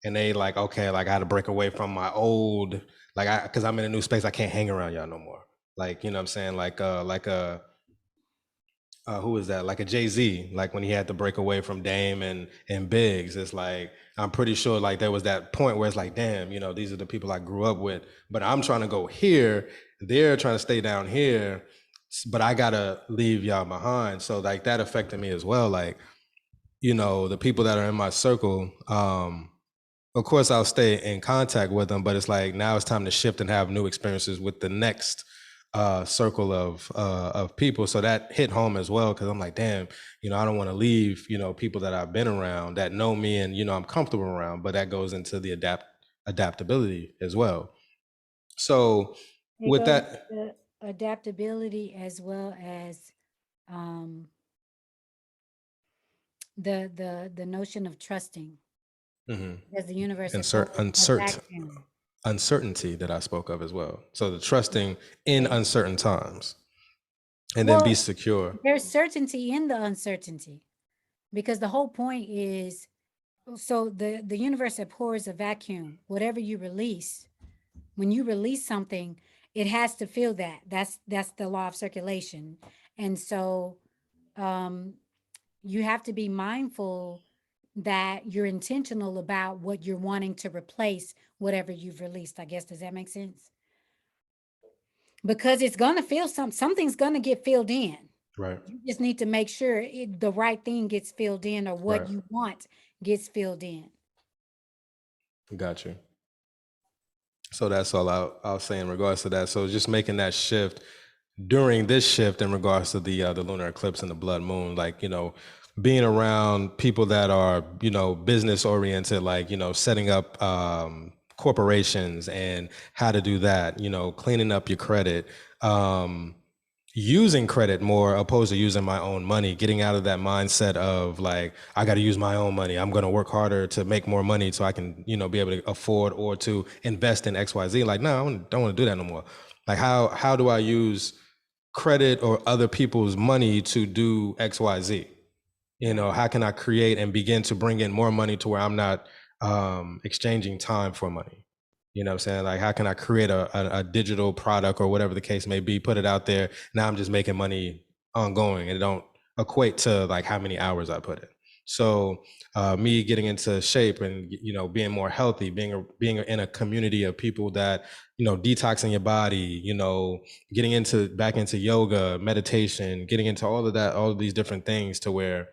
[SPEAKER 3] and they like, okay, like I had to break away from my old, like because I'm in a new space, I can't hang around y'all no more. Like, you know what I'm saying? Who is that? Like a Jay-Z, like when he had to break away from Dame and Biggs. It's like, I'm pretty sure like there was that point where it's like, damn, you know, these are the people I grew up with, but I'm trying to go here. They're trying to stay down here, but I gotta leave y'all behind. So like that affected me as well. Like, you know, the people that are in my circle, of course I'll stay in contact with them, but it's like now it's time to shift and have new experiences with the next circle of people. So that hit home as well, because I'm like, damn, you know, I don't want to leave, you know, people that I've been around that know me and, you know, I'm comfortable around, but that goes into the adaptability as well. So
[SPEAKER 1] It
[SPEAKER 3] with
[SPEAKER 1] goes
[SPEAKER 3] that,
[SPEAKER 1] to adaptability as well as um, the notion of trusting,
[SPEAKER 3] mhm,
[SPEAKER 1] because the universe
[SPEAKER 3] insert
[SPEAKER 1] abhors a
[SPEAKER 3] insert
[SPEAKER 1] vacuum.
[SPEAKER 3] uncertainty that I spoke of as well. So the trusting in
[SPEAKER 1] Right.
[SPEAKER 3] uncertain times and then be
[SPEAKER 1] Well,
[SPEAKER 3] secure.
[SPEAKER 1] there's certainty in the uncertainty, because the whole point is, so the universe abhors a vacuum. Whatever you release, when you release something, it has to feel that. That's the law of circulation. And so um you have to be mindful that you're intentional about what you're wanting to replace whatever you've released. I guess, does that make sense? Because it's going to feel something's going to get filled in.
[SPEAKER 3] Right.
[SPEAKER 1] You just need to make sure the right thing gets filled in, or what
[SPEAKER 3] Right.
[SPEAKER 1] you want gets filled in.
[SPEAKER 3] Got you. So that's all I'll say in regards to that. So just making that shift during this shift in regards to the lunar eclipse and the blood moon, like, you know, being around people that are, you know, business oriented, like, you know, setting up corporations and how to do that, you know, cleaning up your credit, um, using credit more opposed to using my own money, getting out of that mindset of like, I got to use my own money. I'm going to work harder to make more money so I can, you know, be able to afford or to invest in XYZ. Like, no, don't want to do that no more. Like, how do I use credit or other people's money to do XYZ? You know, how can I create and begin to bring in more money to where I'm not exchanging time for money? You know what I'm saying? Like, how can I create a digital product or whatever the case may be, put it out there? Now I'm just making money ongoing and it don't equate to like how many hours I put in. So me getting into shape and, you know, being more healthy, being in a community of people that, you know, detoxing your body, you know, getting into back into yoga, meditation, getting into all of that, all of these different things to where,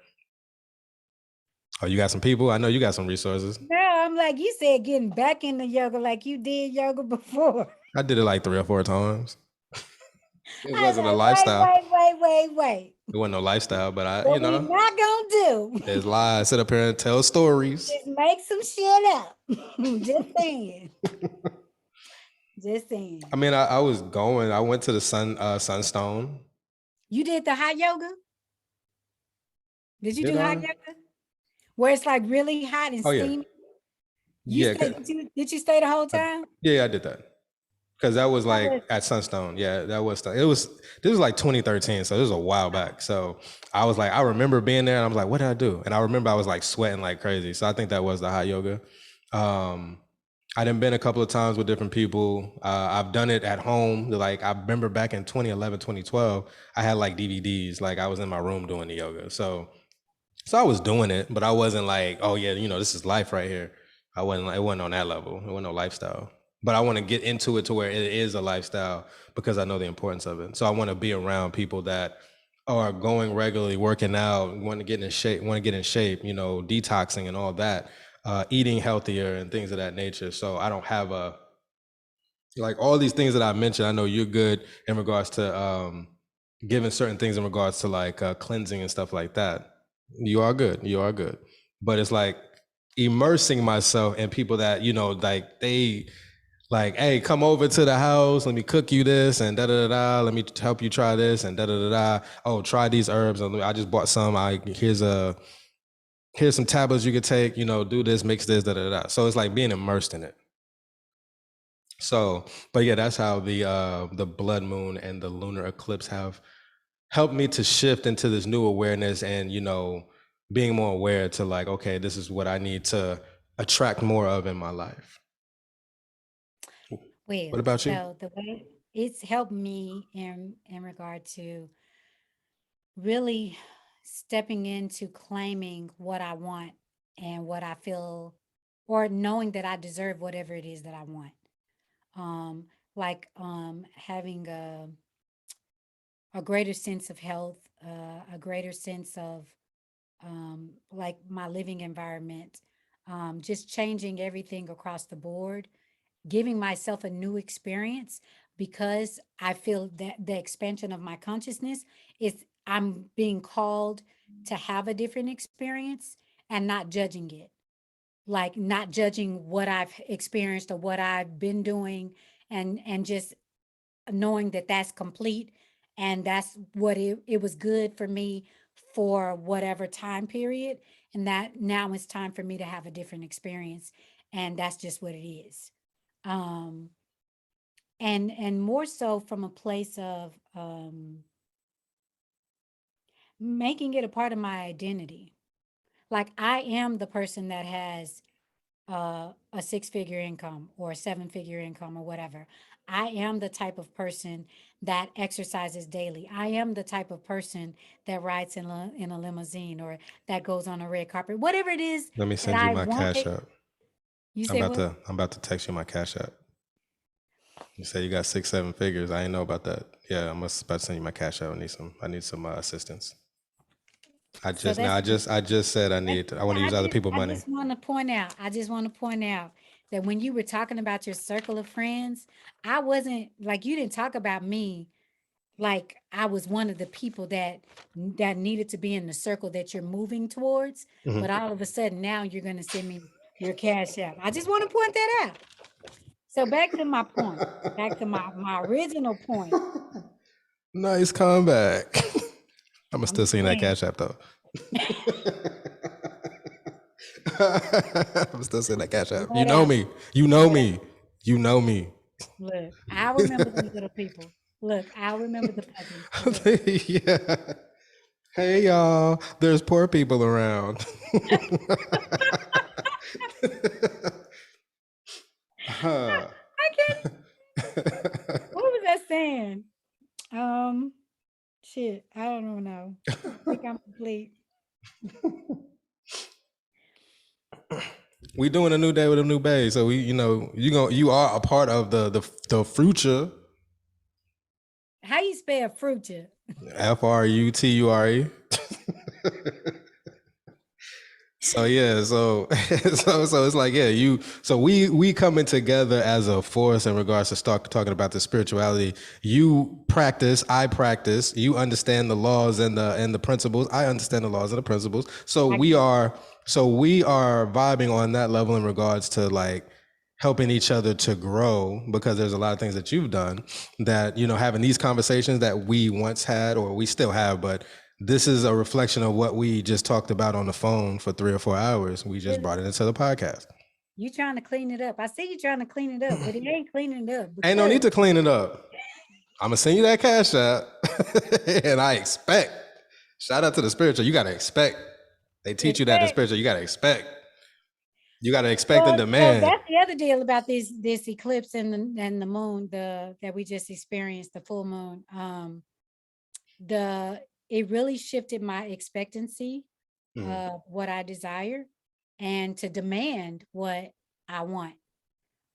[SPEAKER 3] oh, you got some people? I know you got some resources.
[SPEAKER 1] No, I'm like, you said getting back into yoga like you did yoga before.
[SPEAKER 3] I did it like 3 or 4 times. It
[SPEAKER 1] I was
[SPEAKER 3] wasn't a
[SPEAKER 1] like,
[SPEAKER 3] lifestyle.
[SPEAKER 1] wait.
[SPEAKER 3] It wasn't no lifestyle, but I, you
[SPEAKER 1] What we
[SPEAKER 3] know,
[SPEAKER 1] not gonna do
[SPEAKER 3] there's lies. Sit up here and tell stories.
[SPEAKER 1] is make some shit up. Just saying. Just saying.
[SPEAKER 3] I mean, I was going. I went to the Sunstone.
[SPEAKER 1] You did the hot yoga? Did you
[SPEAKER 3] Did
[SPEAKER 1] do hot
[SPEAKER 3] I?
[SPEAKER 1] yoga? Where it's like really hot and
[SPEAKER 3] Oh yeah,
[SPEAKER 1] steamy? You
[SPEAKER 3] yeah,
[SPEAKER 1] stayed, did you stay the whole time?
[SPEAKER 3] yeah. I did that because that was
[SPEAKER 1] How
[SPEAKER 3] like
[SPEAKER 1] was
[SPEAKER 3] at Sunstone. Yeah, that was. It was. This was like 2013, so this was a while back. So I was like, I remember being there, and I was like, what did I do? And I remember I was like sweating like crazy. So I think that was the hot yoga. Um, I done been a couple of times with different people. I've done it at home. Like I remember back in 2011, 2012, I had like DVDs. Like I was in my room doing the yoga. So I was doing it, but I wasn't like, oh yeah, you know, this is life right here. I wasn't. It wasn't on that level. It wasn't no lifestyle. But I want to get into it to where it is a lifestyle because I know the importance of it. So I want to be around people that are going regularly, working out, want to get in shape, want to get in shape, you know, detoxing and all that, eating healthier and things of that nature. So I don't have a like all these things that I mentioned. I know you're good in regards to giving certain things in regards to like cleansing and stuff like that. You are good. You are good. But it's like immersing myself in people that, you know, like Like, hey, come over to the house. Let me cook you this and da da da da. Let me help you try this and da da da da. Oh, try these herbs. I just bought some. Here's some tablets you could take. You know, do this, mix this, da da da. So it's like being immersed in it. So, but yeah, that's how the blood moon and the lunar eclipse have helped me to shift into this new awareness and, you know, being more aware to like, okay, this is what I need to attract more of in my life. What
[SPEAKER 1] Well,
[SPEAKER 3] about you?
[SPEAKER 1] so the way it's helped me in regard to really stepping into claiming what I want and what I feel, or knowing that I deserve whatever it is that I want. Um, having a greater sense of health, a greater sense of like my living environment, just changing everything across the board, giving myself a new experience because I feel that the expansion of my consciousness is I'm being called to have a different experience and not judging it. Like not judging what I've experienced or what I've been doing and just knowing that that's complete and that's what it was good for me for whatever time period, and that now it's time for me to have a different experience, and that's just what it is. um and more so from a place of making it a part of my identity. Like I am the person that has a six-figure income or a seven-figure income or whatever. I am the type of person that exercises daily. I am the type of person that rides in a limousine or that goes on a red carpet. Whatever it is
[SPEAKER 3] Let me
[SPEAKER 1] that
[SPEAKER 3] send you
[SPEAKER 1] I
[SPEAKER 3] my
[SPEAKER 1] want
[SPEAKER 3] cash
[SPEAKER 1] it.
[SPEAKER 3] app.
[SPEAKER 1] You say what?
[SPEAKER 3] I'm about to text you my cash app. You say you got 6, 7 figures. I didn't know about that. Yeah, I'm about to send you my cash app. I need some assistance.
[SPEAKER 1] So that's
[SPEAKER 3] I just said
[SPEAKER 1] That's,
[SPEAKER 3] I want to use other people's
[SPEAKER 1] I
[SPEAKER 3] money.
[SPEAKER 1] just want to point out, I just want to point out that when you were talking about your circle of friends, I wasn't like you didn't talk about me like I was one of the people that needed to be in the circle that you're moving towards.
[SPEAKER 3] Mhm.
[SPEAKER 1] But all of a sudden now you're going to send me your cash app. I just want to point that out. So back to my point, back to my original point.
[SPEAKER 3] Nice comeback. I'm gonna
[SPEAKER 1] I'm
[SPEAKER 3] still sing that
[SPEAKER 1] saying,
[SPEAKER 3] cash app though. I'm still sing that cash app. You know
[SPEAKER 1] whatever,
[SPEAKER 3] me. You know
[SPEAKER 1] whatever.
[SPEAKER 3] me. You know me.
[SPEAKER 1] Look, I remember them little people. Look, I remember the puppy. Look.
[SPEAKER 3] Yeah. Hey y'all. There's poor people around. Huh.
[SPEAKER 1] I can't. What was that saying? Um, shit. I don't know. I think I'm complete.
[SPEAKER 3] We doing a new day with a new bay, so we, you are a part of the future.
[SPEAKER 1] How you spell fruiture?
[SPEAKER 3] FRUTURE. So yeah, so so it's like yeah, so we coming together as a force in regards to start talking about the spirituality. You practice, I practice. You understand the laws and the principles. I understand the laws and the principles.
[SPEAKER 1] I get it.
[SPEAKER 3] So we are vibing on that level in regards to like helping each other to grow, because there's a lot of things that you've done that, having these conversations that we once had or we still have, but this is a reflection of what we just talked about on the phone for 3 or 4 hours. We just brought it into the podcast.
[SPEAKER 1] You trying to clean it up. I see you trying to clean it up, but it ain't cleaning it up
[SPEAKER 3] Ain't no
[SPEAKER 1] because
[SPEAKER 3] need to clean it up. I'm gonna send you that cash app. And I expect, shout out to the spiritual, you gotta expect. They teach you that in
[SPEAKER 1] expect.
[SPEAKER 3] spiritual, you gotta expect. You gotta expect and
[SPEAKER 1] Well, so
[SPEAKER 3] demand.
[SPEAKER 1] that's the other deal about this eclipse and the moon, that we just experienced, the full moon. The It really shifted my expectancy of what I desire and to demand what I want.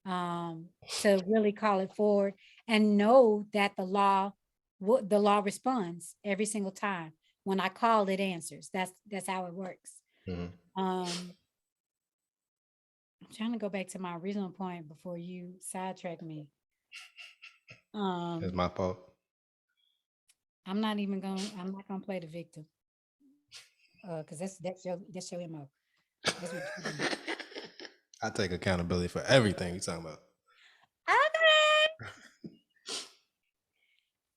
[SPEAKER 1] To really call it forward and know that the law responds every single time. When I call, it answers. That's how it works.
[SPEAKER 3] Mhm.
[SPEAKER 1] Um, I'm trying to go back to my original point before you sidetrack me.
[SPEAKER 3] It's
[SPEAKER 1] Um,
[SPEAKER 3] my fault.
[SPEAKER 1] I'm not gonna play the victim. Because that's your MO. That's what you do.
[SPEAKER 3] I take accountability for everything you're talking about.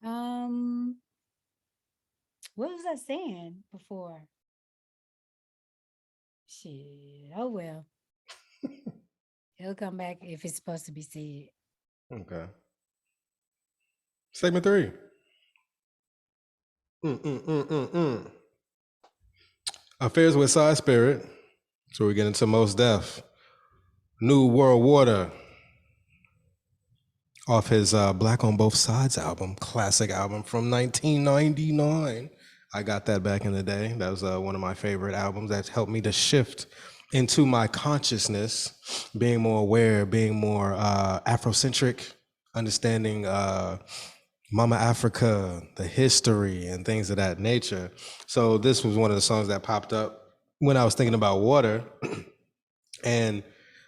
[SPEAKER 1] Um, what was I saying before? Shit. Oh well. It'll come back if it's supposed to be said.
[SPEAKER 3] Okay. Segment 3. Mm-mm-mm-mm-mm. Affairs with Side Spirit. So we get into Mos Def. New World Water. Off his Black on Both Sides album, classic album from 1999. I got that back in the day. That was one of my favorite albums that helped me to shift into my consciousness, being more aware, being more Afrocentric, understanding Mama Africa, the history, and things of that nature. So this was one of the songs that popped up when I was thinking about water. And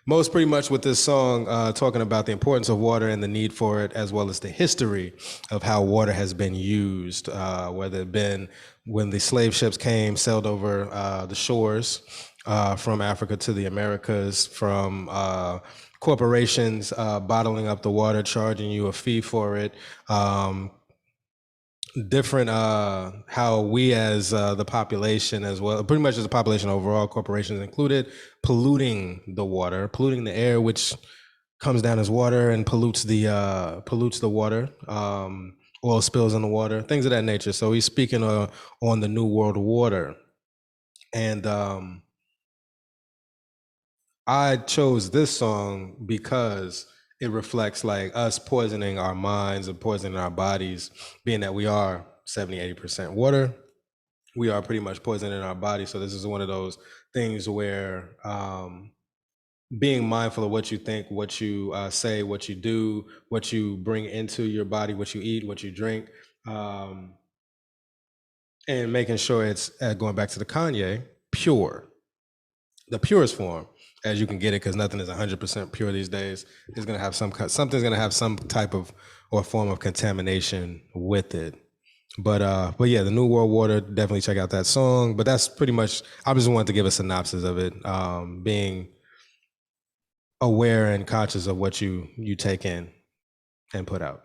[SPEAKER 3] most pretty much with this song talking about the importance of water and the need for it, as well as the history of how water has been used, whether it been when the slave ships came, sailed over the shores from Africa to the Americas, from corporations bottling up the water, charging you a fee for it, different how we as the population, as well pretty much as the population overall, corporations included, polluting the water, polluting the air, which comes down as water and pollutes the water, oil spills in the water, things of that nature. So he's speaking on the new world water. And I chose this song because it reflects like us poisoning our minds and poisoning our bodies, being that we are 70-80% water. We are pretty much poisoning our body. So this is one of those things where being mindful of what you think, what you say, what you do, what you bring into your body, what you eat, what you drink, and making sure it's, going back to the Kanye, pure, the purest form as you can get it, because nothing is 100% pure these days. It's going to have something's going to have some type of or form of contamination with it. But yeah, the New World Water, definitely check out that song. But that's pretty much, I just wanted to give a synopsis of it, being aware and conscious of what you take in and put out.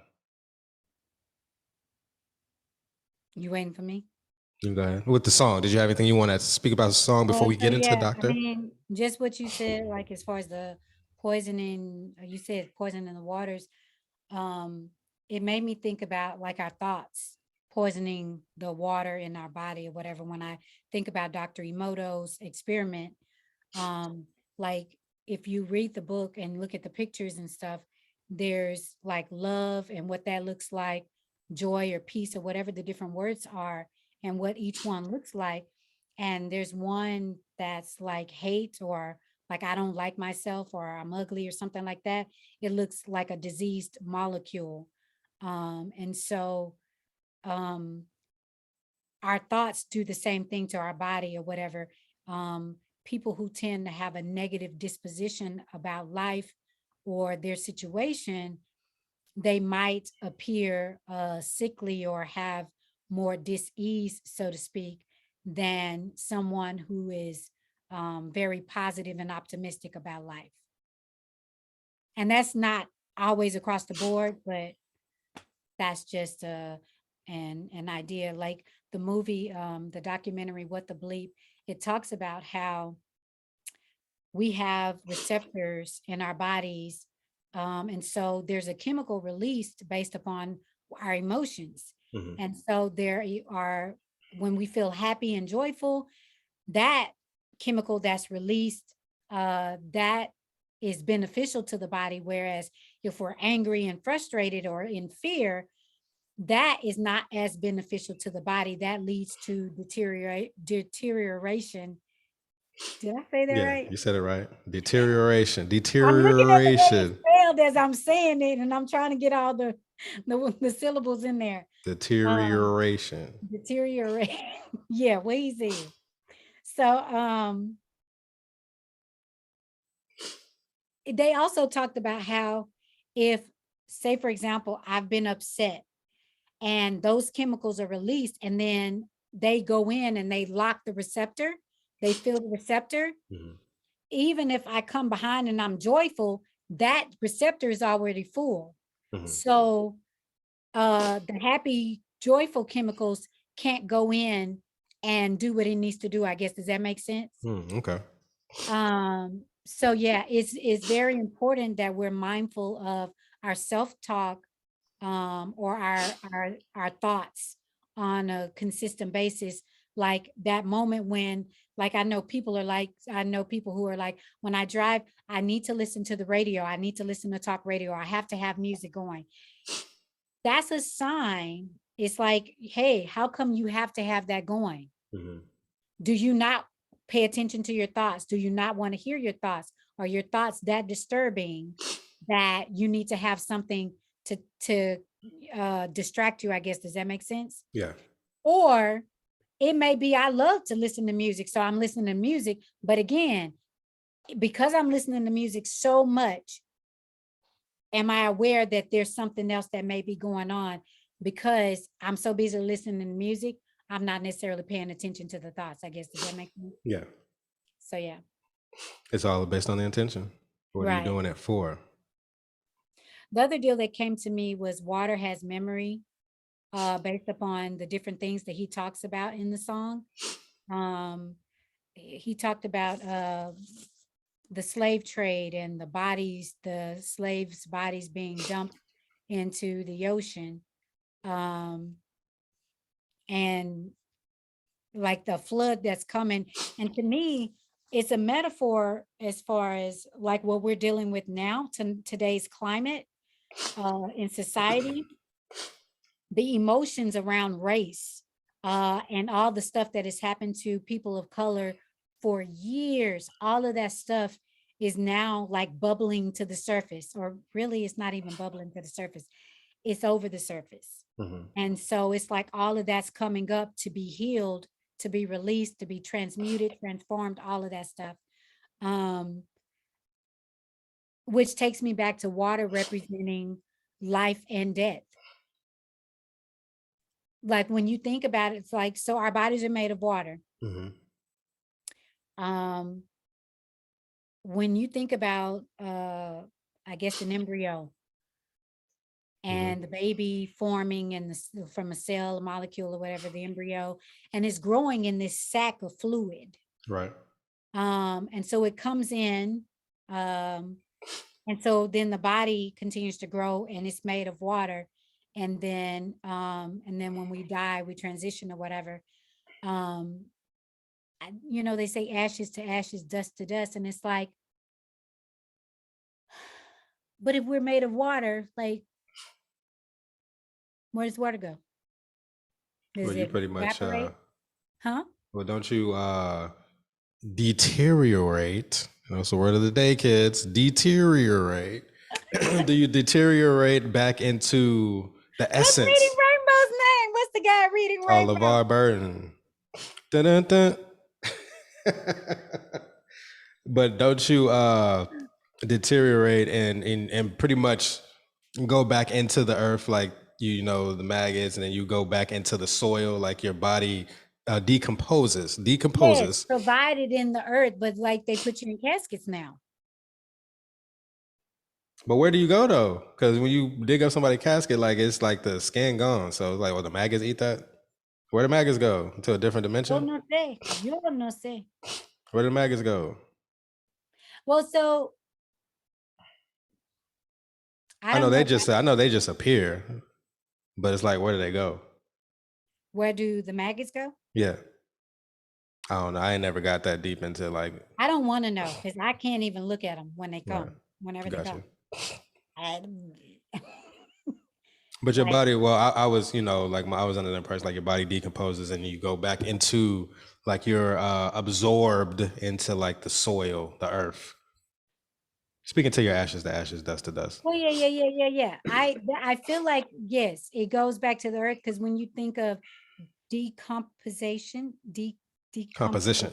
[SPEAKER 1] You waiting for me?
[SPEAKER 3] You can go ahead with the song. Did you have anything you want to speak about the song before we
[SPEAKER 1] So
[SPEAKER 3] get into
[SPEAKER 1] yeah, I
[SPEAKER 3] Doctor?
[SPEAKER 1] mean, just what you said, like as far as the poisoning, you said poison in the waters. Um, it made me think about like our thoughts poisoning the water in our body or whatever. When I think about Dr. Emoto's experiment, um, like if you read the book and look at the pictures and stuff, there's like love and what that looks like, joy or peace or whatever the different words are, and what each one looks like. And there's one that's like hate, or like I don't like myself, or I'm ugly or something like that. It looks like a diseased molecule. And so um, our thoughts do the same thing to our body or whatever. People who tend to have a negative disposition about life or their situation, they might appear sickly or have more dis-ease, so to speak, than someone who is very positive and optimistic about life. And that's not always across the board, but that's just an idea. Like the movie, the documentary What the Bleep, it talks about how we have receptors in our bodies, and so there's a chemical released based upon our emotions.
[SPEAKER 3] Mhm.
[SPEAKER 1] And so are, when we feel happy and joyful, that chemical that's released, that is beneficial to the body. Whereas if we're angry and frustrated or in fear, that is not as beneficial to the body. That leads to deterioration. Did I say that
[SPEAKER 3] Yeah,
[SPEAKER 1] right?
[SPEAKER 3] you said it right. Deterioration.
[SPEAKER 1] I'm looking at the way it's
[SPEAKER 3] Deterioration.
[SPEAKER 1] spelled as I'm saying it, and I'm trying to get all the syllables in there. Um,
[SPEAKER 3] Deterioration.
[SPEAKER 1] deteriorate. Yeah, what he said. So they also talked about how if, say for example, I've been upset and those chemicals are released and then they go in and they lock the receptor, they fill the receptor.
[SPEAKER 3] Mhm.
[SPEAKER 1] Even if I come behind and I'm joyful, that receptor is already full.
[SPEAKER 3] Mhm.
[SPEAKER 1] So the happy, joyful chemicals can't go in and do what it needs to do, I guess. Does that make sense?
[SPEAKER 3] Okay.
[SPEAKER 1] So yeah, it's very important that we're mindful of our self-talk, or our thoughts on a consistent basis. Like that moment when, like, I know people are like, I know people who are like, when I drive, I need to listen to the radio. I need to listen to talk radio. I have to have music going. That's a sign. It's like, hey, how come you have to have that going?
[SPEAKER 3] Mhm.
[SPEAKER 1] Do you not pay attention to your thoughts? Do you not want to hear your thoughts? Are your thoughts that disturbing that you need to have something to distract you, I guess? Does that make sense?
[SPEAKER 3] Yeah.
[SPEAKER 1] Or it may be, I love to listen to music, so I'm listening to music. But again, because I'm listening to music so much, am I aware that there's something else that may be going on? Because I'm so busy listening to music, I'm not necessarily paying attention to the thoughts, I guess. Does that make sense?
[SPEAKER 3] Yeah.
[SPEAKER 1] So yeah.
[SPEAKER 3] It's all based on the intention. What are you
[SPEAKER 1] Right.
[SPEAKER 3] doing it for?
[SPEAKER 1] The other deal that came to me was Water Has Memory, based upon the different things that he talks about in the song. Um, he talked about the slave trade and the slaves' bodies being dumped into the ocean. Um, and like the flood that's coming. And to me, it's a metaphor as far as like what we're dealing with now, to today's climate, in society, the emotions around race, and all the stuff that has happened to people of color for years. All of that stuff is now like bubbling to the surface, or really it's not even bubbling to the surface. It's over the surface.
[SPEAKER 3] Mhm.
[SPEAKER 1] And so it's like all of that's coming up to be healed, to be released, to be transmuted, transformed, all of that stuff. Um, which takes me back to water representing life and death. Like when you think about it, it's like, so our bodies are made of water.
[SPEAKER 3] Mhm.
[SPEAKER 1] Um, when you think about, I guess, an embryo
[SPEAKER 3] Mhm.
[SPEAKER 1] and the baby forming from a cell, a molecule, or whatever, the embryo, and it's growing in this sack of fluid.
[SPEAKER 3] Right.
[SPEAKER 1] And so it comes in, um, and so then the body continues to grow and it's made of water. And then when we die, we transition or whatever. Um, they say ashes to ashes, dust to dust. And it's like, but if we're made of water, like, where does water go?
[SPEAKER 3] Well,
[SPEAKER 1] Does
[SPEAKER 3] you
[SPEAKER 1] it
[SPEAKER 3] pretty much
[SPEAKER 1] evaporate? Huh?
[SPEAKER 3] well, don't you deteriorate? That's the word of the day, kids. Deteriorate. Do you deteriorate back into the
[SPEAKER 1] What's Reading
[SPEAKER 3] essence?
[SPEAKER 1] Rainbow's name? What's the guy Reading
[SPEAKER 3] Oh,
[SPEAKER 1] Rainbow?
[SPEAKER 3] LeVar Burton. Dun, dun, dun. But don't you deteriorate and pretty much go back into the earth like the maggots, and then you go back into the soil like your body decomposes
[SPEAKER 1] Yes,
[SPEAKER 3] decomposes.
[SPEAKER 1] provided in the earth, but like they put you in caskets now.
[SPEAKER 3] But where do you go though? Because when you dig up somebody's casket, like it's like the skin gone. So it's like, well, the maggots eat that. Where the maggots go? To a different
[SPEAKER 1] Yo
[SPEAKER 3] dimension?
[SPEAKER 1] no sé, yo no sé.
[SPEAKER 3] Where the maggots go?
[SPEAKER 1] Well, so I don't know.
[SPEAKER 3] I know they just appear, but it's like, where do they go?
[SPEAKER 1] Where do the maggots go?
[SPEAKER 3] Yeah. I don't know. I ain't never got that deep into like.
[SPEAKER 1] I don't want to know because I can't even look at them when they
[SPEAKER 3] Right.
[SPEAKER 1] come, whenever they
[SPEAKER 3] Gotcha.
[SPEAKER 1] come. I,
[SPEAKER 3] But your
[SPEAKER 1] like,
[SPEAKER 3] body, well, I was, like I was under the impression like your body decomposes and you go back into like you're absorbed into like the soil, the earth. Speaking to your ashes, the ashes, dust to dust.
[SPEAKER 1] well, yeah. I feel like, yes, it goes back to the earth because when you think of decomposition,
[SPEAKER 3] Composition.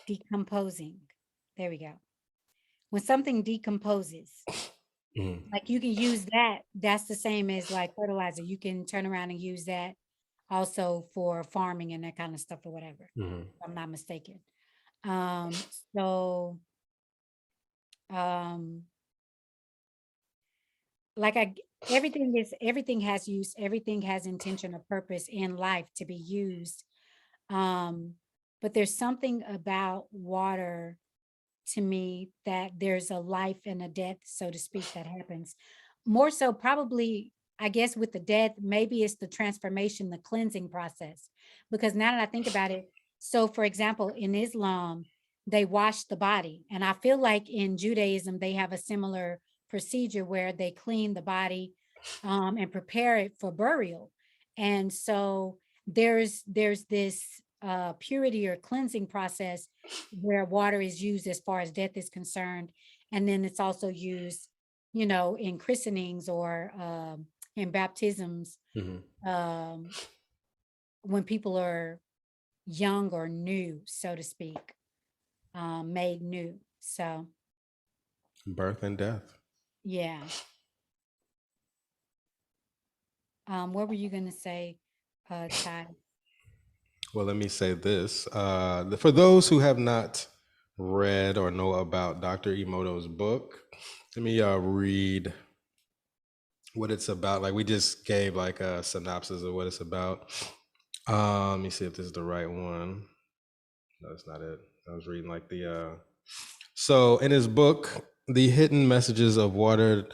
[SPEAKER 1] decomposing. There we go. When something decomposes,
[SPEAKER 3] Mhm.
[SPEAKER 1] like you can use that. That's the same as like fertilizer. You can turn around and use that also for farming and that kind of stuff or whatever,
[SPEAKER 3] Mhm.
[SPEAKER 1] if I'm not mistaken. Um, so um like everything has use, everything has intention or purpose in life to be used. Um, but there's something about water to me that there's a life and a death, so to speak, that happens. More so, probably, I guess, with the death, maybe it's the transformation, the cleansing process. Because now that I think about it, so for example, in Islam, they wash the body. And I feel like in Judaism, they have a similar procedure where they clean the body and prepare it for burial. And so there's this purity or cleansing process where water is used as far as death is concerned. And then it's also used, in christenings or in baptisms, um, when people are young or new, so to speak, made new. So,
[SPEAKER 3] Birth and death.
[SPEAKER 1] yeah. What were you going to say, Ty?
[SPEAKER 3] Well, let me say this. For those who have not read or know about Dr. Emoto's book, let me read what it's about. Like we just gave like a synopsis of what it's about. Let me see if this is the right one. No, that's not it. I was reading like the so in his book, The Hidden Messages of Water,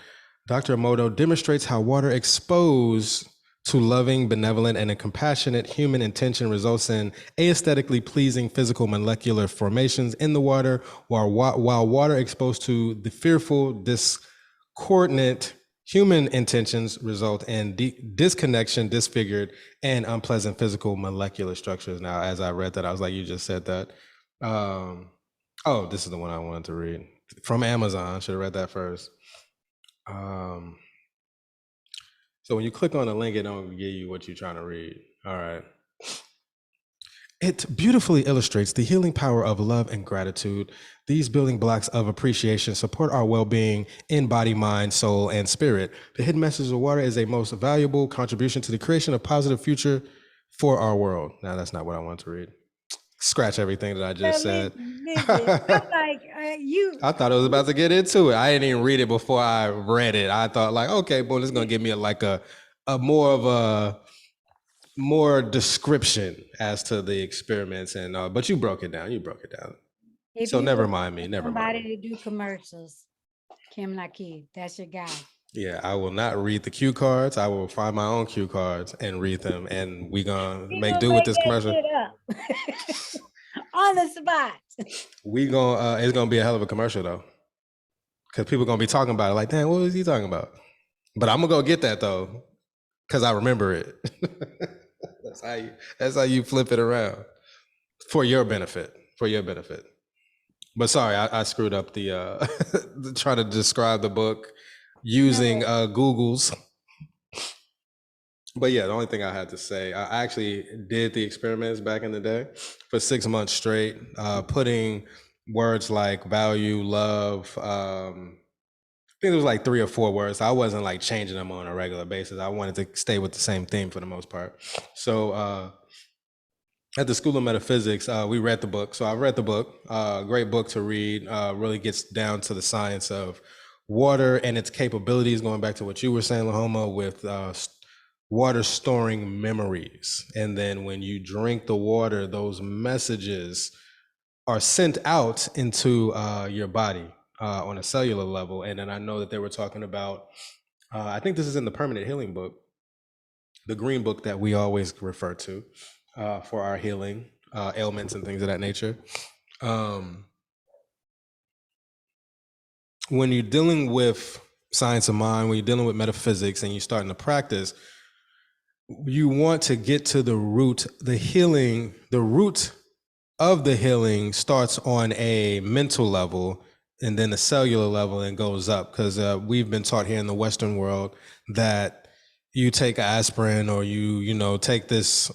[SPEAKER 3] Dr. Emoto demonstrates how water exposed to loving, benevolent, and a compassionate human intention results in aesthetically pleasing physical molecular formations in the water, while water exposed to the fearful, discordant human intentions result in disconnection, disfigured, and unpleasant physical molecular structures. Now, as I read that, I was like, you just said that. Oh, this is the one I wanted to read from Amazon. Should have read that first. So when you click on the link, it don't give you what you're trying to read. All right. It beautifully illustrates the healing power of love and gratitude. These building blocks of appreciation support our well-being in body, mind, soul, and spirit. The hidden message of water is a most valuable contribution to the creation of positive future for our world. Now, that's not what I want to read. Scratch everything that I just said.
[SPEAKER 1] Listen, I'm like,
[SPEAKER 3] I thought I was about to get into it. I didn't even read it before I read it. I thought like, okay, boy, this is gonna give me a more of a more description as to the experiments and but you broke it down. You broke it down.
[SPEAKER 1] if
[SPEAKER 3] So
[SPEAKER 1] you
[SPEAKER 3] never
[SPEAKER 1] look
[SPEAKER 3] mind me.
[SPEAKER 1] for
[SPEAKER 3] Never
[SPEAKER 1] somebody
[SPEAKER 3] mind me.
[SPEAKER 1] to do commercials, Kim Naki, that's your guy.
[SPEAKER 3] Yeah, I will not read the cue cards. I will find my own cue cards and read them, and we gonna
[SPEAKER 1] He
[SPEAKER 3] make
[SPEAKER 1] gonna
[SPEAKER 3] do with
[SPEAKER 1] make
[SPEAKER 3] this
[SPEAKER 1] that
[SPEAKER 3] commercial.
[SPEAKER 1] shit up on the spot.
[SPEAKER 3] We gonna it's gonna be a hell of a commercial though, because people gonna be talking about it like, damn, what was he talking about? But I'm gonna go get that though, because I remember it. That's how you flip it around for your benefit. For your benefit. But sorry, I screwed up the trying to describe the book using Google's. But yeah, the only thing I had to say, I actually did the experiments back in the day for 6 months straight, putting words like value, love. I think it was like 3 or 4 words. I wasn't like changing them on a regular basis. I wanted to stay with the same theme for the most part. So at the School of Metaphysics, we read the book. So I read the book, great book to read, really gets down to the science of water and its capabilities, going back to what you were saying, Lahoma, with water storing memories. And then when you drink the water, those messages are sent out into your body on a cellular level. And then I know that they were talking about, I think this is in the Permanent Healing book, the green book that we always refer to for our healing ailments and things of that nature. When you're dealing with science of mind, when you're dealing with metaphysics and you're starting to practice, you want to get to the root. The root of the healing starts on a mental level and then the cellular level and goes up, because we've been taught here in the Western world that you take aspirin or you take this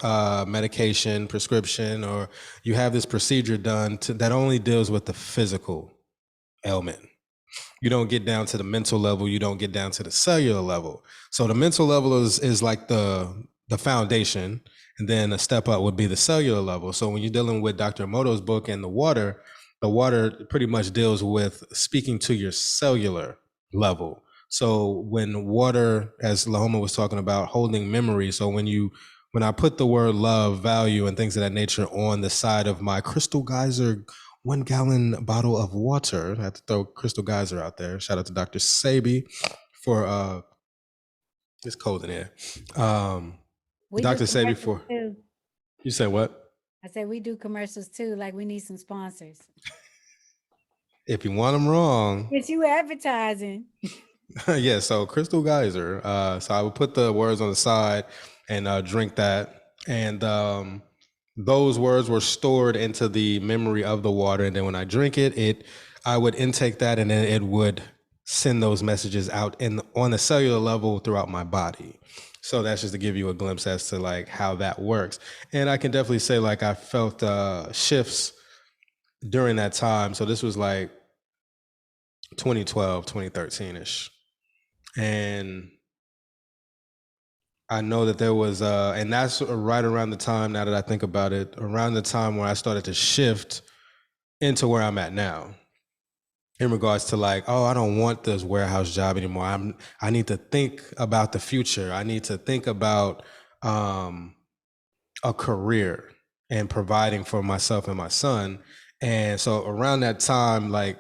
[SPEAKER 3] medication prescription or you have this procedure done that only deals with the physical ailment. You don't get down to the mental level. You don't get down to the cellular level. So the mental level is like the foundation, and then a step up would be the cellular level. So when you're dealing with Dr. Emoto's book and the water pretty much deals with speaking to your cellular level. So when water, as Lahoma was talking about, holding memory. So when I put the word love, value, and things of that nature on the side of my Crystal Geyser 1 gallon bottle of water, I have to throw Crystal Geyser out there. Shout out to Dr. Sabi for it's cold in here.
[SPEAKER 1] We do
[SPEAKER 3] Dr. Sabi
[SPEAKER 1] commercials
[SPEAKER 3] for
[SPEAKER 1] too.
[SPEAKER 3] you said what?
[SPEAKER 1] I said we do commercials too. Like we need some sponsors.
[SPEAKER 3] If you want them wrong,
[SPEAKER 1] It's you advertising.
[SPEAKER 3] yeah. So Crystal Geyser. So I would put the words on the side and drink that, and those words were stored into the memory of the water. And then when I drink it, I would intake that, and then it would send those messages out on a cellular level throughout my body. So that's just to give you a glimpse as to like how that works. And I can definitely say like I felt shifts during that time. So this was like 2012, 2013-ish. And I know that there was, and that's right around the time, now that I think about it, around the time where I started to shift into where I'm at now in regards to like, oh, I don't want this warehouse job anymore. I need to think about the future. I need to think about a career and providing for myself and my son. And so around that time, like,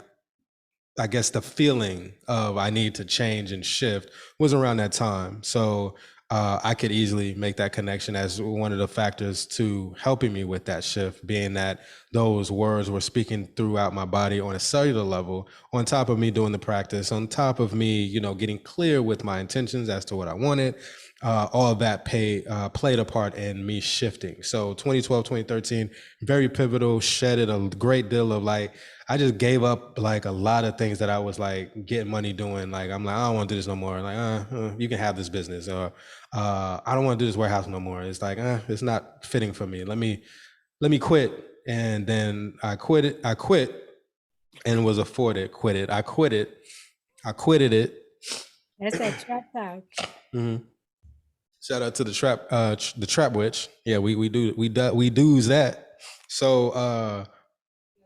[SPEAKER 3] I guess the feeling of I need to change and shift was around that time. So I could easily make that connection as one of the factors to helping me with that shift, being that those words were speaking throughout my body on a cellular level, on top of me doing the practice, on top of me, getting clear with my intentions as to what I wanted. All of that played a part in me shifting. So 2012, 2013, very pivotal, shedded a great deal of like, I just gave up like a lot of things that I was like getting money doing. Like, I'm like, I don't want to do this no more. Like, you can have this business, or I don't want to do this warehouse no more. It's like, it's not fitting for me. Let me quit. And then I quit it. I quit and was afforded, quit it. I quit it. I quitted it.
[SPEAKER 1] That's that trap talk.
[SPEAKER 3] Mm-hmm. Shout out to the trap witch. Yeah, we do's that. So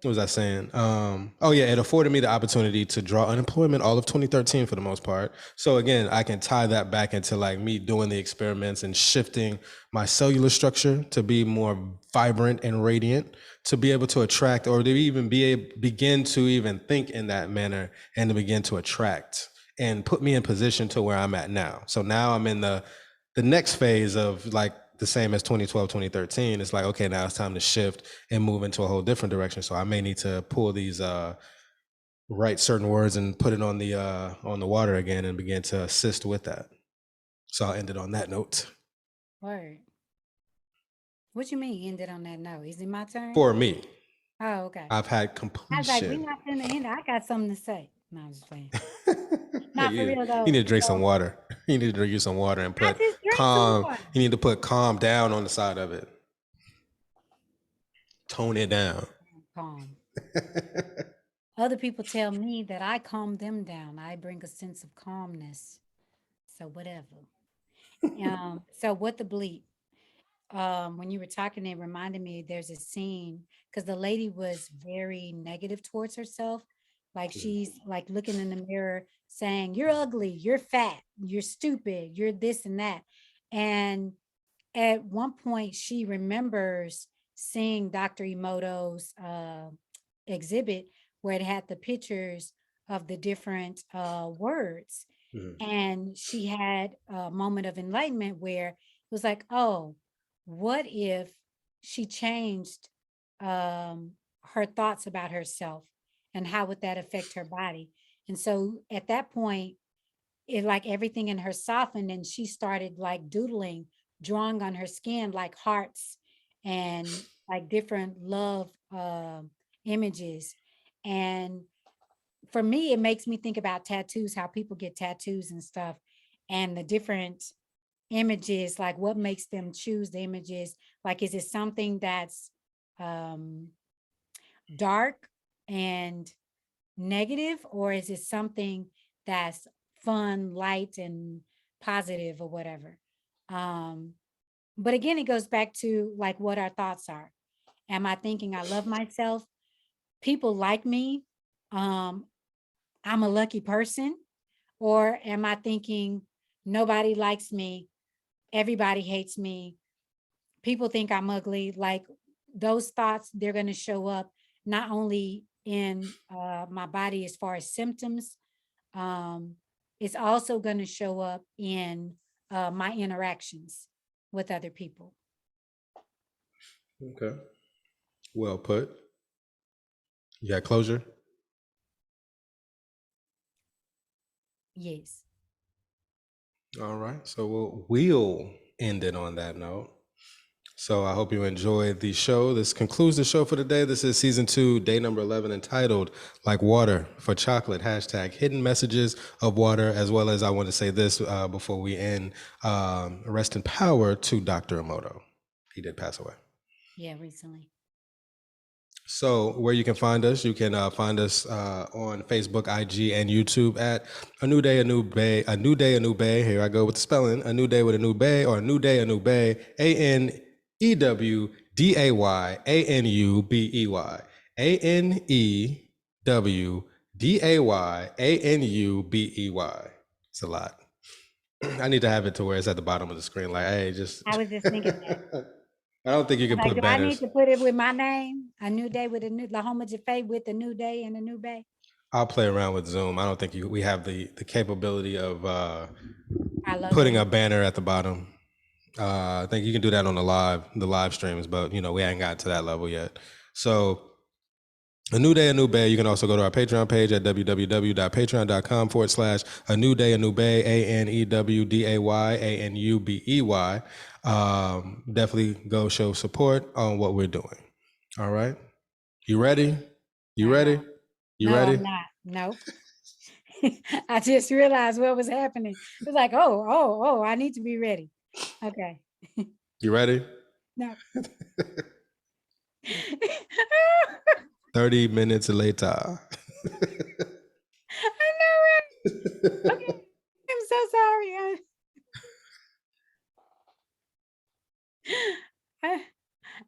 [SPEAKER 3] what was I saying? Oh yeah, it afforded me the opportunity to draw unemployment all of 2013 for the most part. So again, I can tie that back into like me doing the experiments and shifting my cellular structure to be more vibrant and radiant, to be able to attract, or to even begin to even think in that manner and to begin to attract and put me in position to where I'm at now. So now I'm in the next phase of like the same as 2012, 2013. It's like, okay, now it's time to shift and move into a whole different direction. So I may need to pull these, write certain words and put it on the water again and begin to assist with that. So I'll end it on that note.
[SPEAKER 1] Word. What you mean ended on that note? Is it my turn?
[SPEAKER 3] For me,
[SPEAKER 1] Oh, okay.
[SPEAKER 3] I've had
[SPEAKER 1] I was
[SPEAKER 3] completion.
[SPEAKER 1] like, we're not gonna end. I got something to say. No, I'm just playing.
[SPEAKER 3] Yeah,
[SPEAKER 1] Not for real though.
[SPEAKER 3] you need to drink
[SPEAKER 1] So,
[SPEAKER 3] some water. You need to drink you some water and
[SPEAKER 1] I
[SPEAKER 3] put
[SPEAKER 1] just drank some
[SPEAKER 3] calm.
[SPEAKER 1] water.
[SPEAKER 3] You need to put calm down on the side of it. Tone it down.
[SPEAKER 1] Calm. Other people tell me that I calm them down. I bring a sense of calmness. So whatever. So what the bleep? When you were talking, it reminded me there's a scene because the lady was very negative towards herself. Like she's like looking in the mirror saying, "You're ugly, you're fat, you're stupid, you're this and that." And at one point, she remembers seeing Dr. Emoto's exhibit where it had the pictures of the different words.
[SPEAKER 3] Mhm.
[SPEAKER 1] And she had a moment of enlightenment where it was like, oh, what if she changed her thoughts about herself and how would that affect her body? And so at that point, it like everything in her softened and she started like doodling, drawing on her skin like hearts and like different love images. And for me, it makes me think about tattoos, how people get tattoos and stuff, and the different images, like what makes them choose the images. Like, is it something that's um, dark and negative, or is it something that's fun, light, and positive, or whatever? Um, but again, it goes back to like what our thoughts are. Am I thinking I love myself? People like me. Um, I'm a lucky person. Or am I thinking nobody likes me, everybody hates me, people think I'm ugly? Like those thoughts, they're going to show up not only in my body as far as symptoms, um, it's also going to show up in my interactions with other people.
[SPEAKER 3] Okay. Well put. You got closure?
[SPEAKER 1] Yes.
[SPEAKER 3] All right. So we'll end it on that note. So I hope you enjoyed the show. This concludes the show for today. This is season 2, day number 11, entitled Like Water for Chocolate, hashtag hidden messages of water, as well as I want to say this before we end, rest in power to Dr. Emoto. He did pass away.
[SPEAKER 1] Yeah, recently.
[SPEAKER 3] So where you can find us, you can find us on Facebook, IG, and YouTube at A New Day, A New Bay, A New Day, A New Bay. Here I go with the spelling. A New Day with a New Bay, or A New Day, A New Bay. ANEWDAYANUBEY. ANEWDAYANUBEY. It's a lot. I need to have it to where it's at the bottom of the screen. Like, hey, just.
[SPEAKER 1] I was just thinking that.
[SPEAKER 3] I don't think you can
[SPEAKER 1] Like,
[SPEAKER 3] put
[SPEAKER 1] do I need
[SPEAKER 3] banners.
[SPEAKER 1] to put it with my name? A New Day with a new Lahoma Jaffe with a New Day and a New Bay.
[SPEAKER 3] I'll play around with Zoom. I don't think we have the capability of putting
[SPEAKER 1] logo.
[SPEAKER 3] a banner at the bottom. I think you can do that on the live streams, but we ain't gotten to that level yet. So A New Day, A New Bay. You can also go to our Patreon page at www.patreon.com/A New Day, A New Bay, ANEWDAYANUBEY. Definitely go show support on what we're doing. All right. You ready? You ready? You
[SPEAKER 1] No,
[SPEAKER 3] ready?
[SPEAKER 1] I'm not. Nope. I just realized what was happening. It was like, oh, I need to be ready. Okay.
[SPEAKER 3] You ready?
[SPEAKER 1] No.
[SPEAKER 3] 30 minutes later.
[SPEAKER 1] I know, right? Okay. I'm so sorry.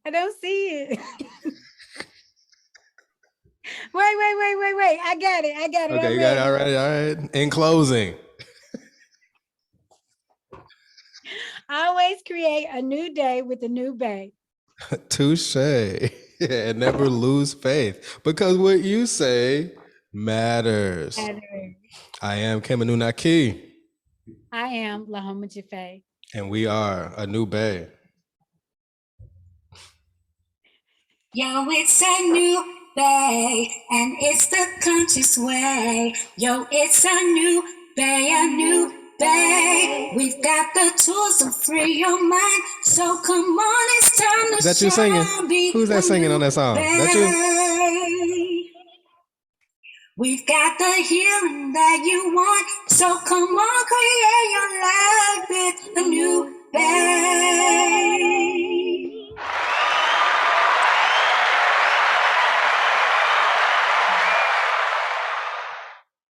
[SPEAKER 1] I don't see it. Wait. I got it.
[SPEAKER 3] Okay, you got it. All right. In closing.
[SPEAKER 1] Always create a new day with a new bay.
[SPEAKER 3] Touche. And never lose faith, because what you say matters. I am Kemanu Naki.
[SPEAKER 1] I am Lahoma Jaffe.
[SPEAKER 3] And we are A New Bay.
[SPEAKER 2] Yo, it's a new bay, and it's the conscious way. Yo, it's a new bay, a new bay. We've got the tools to free your mind, so come on, it's time to
[SPEAKER 3] Is that you singing? Who's that singing on that song? That you?
[SPEAKER 2] We've got the healing that you want, so come on, create your life with a new bay.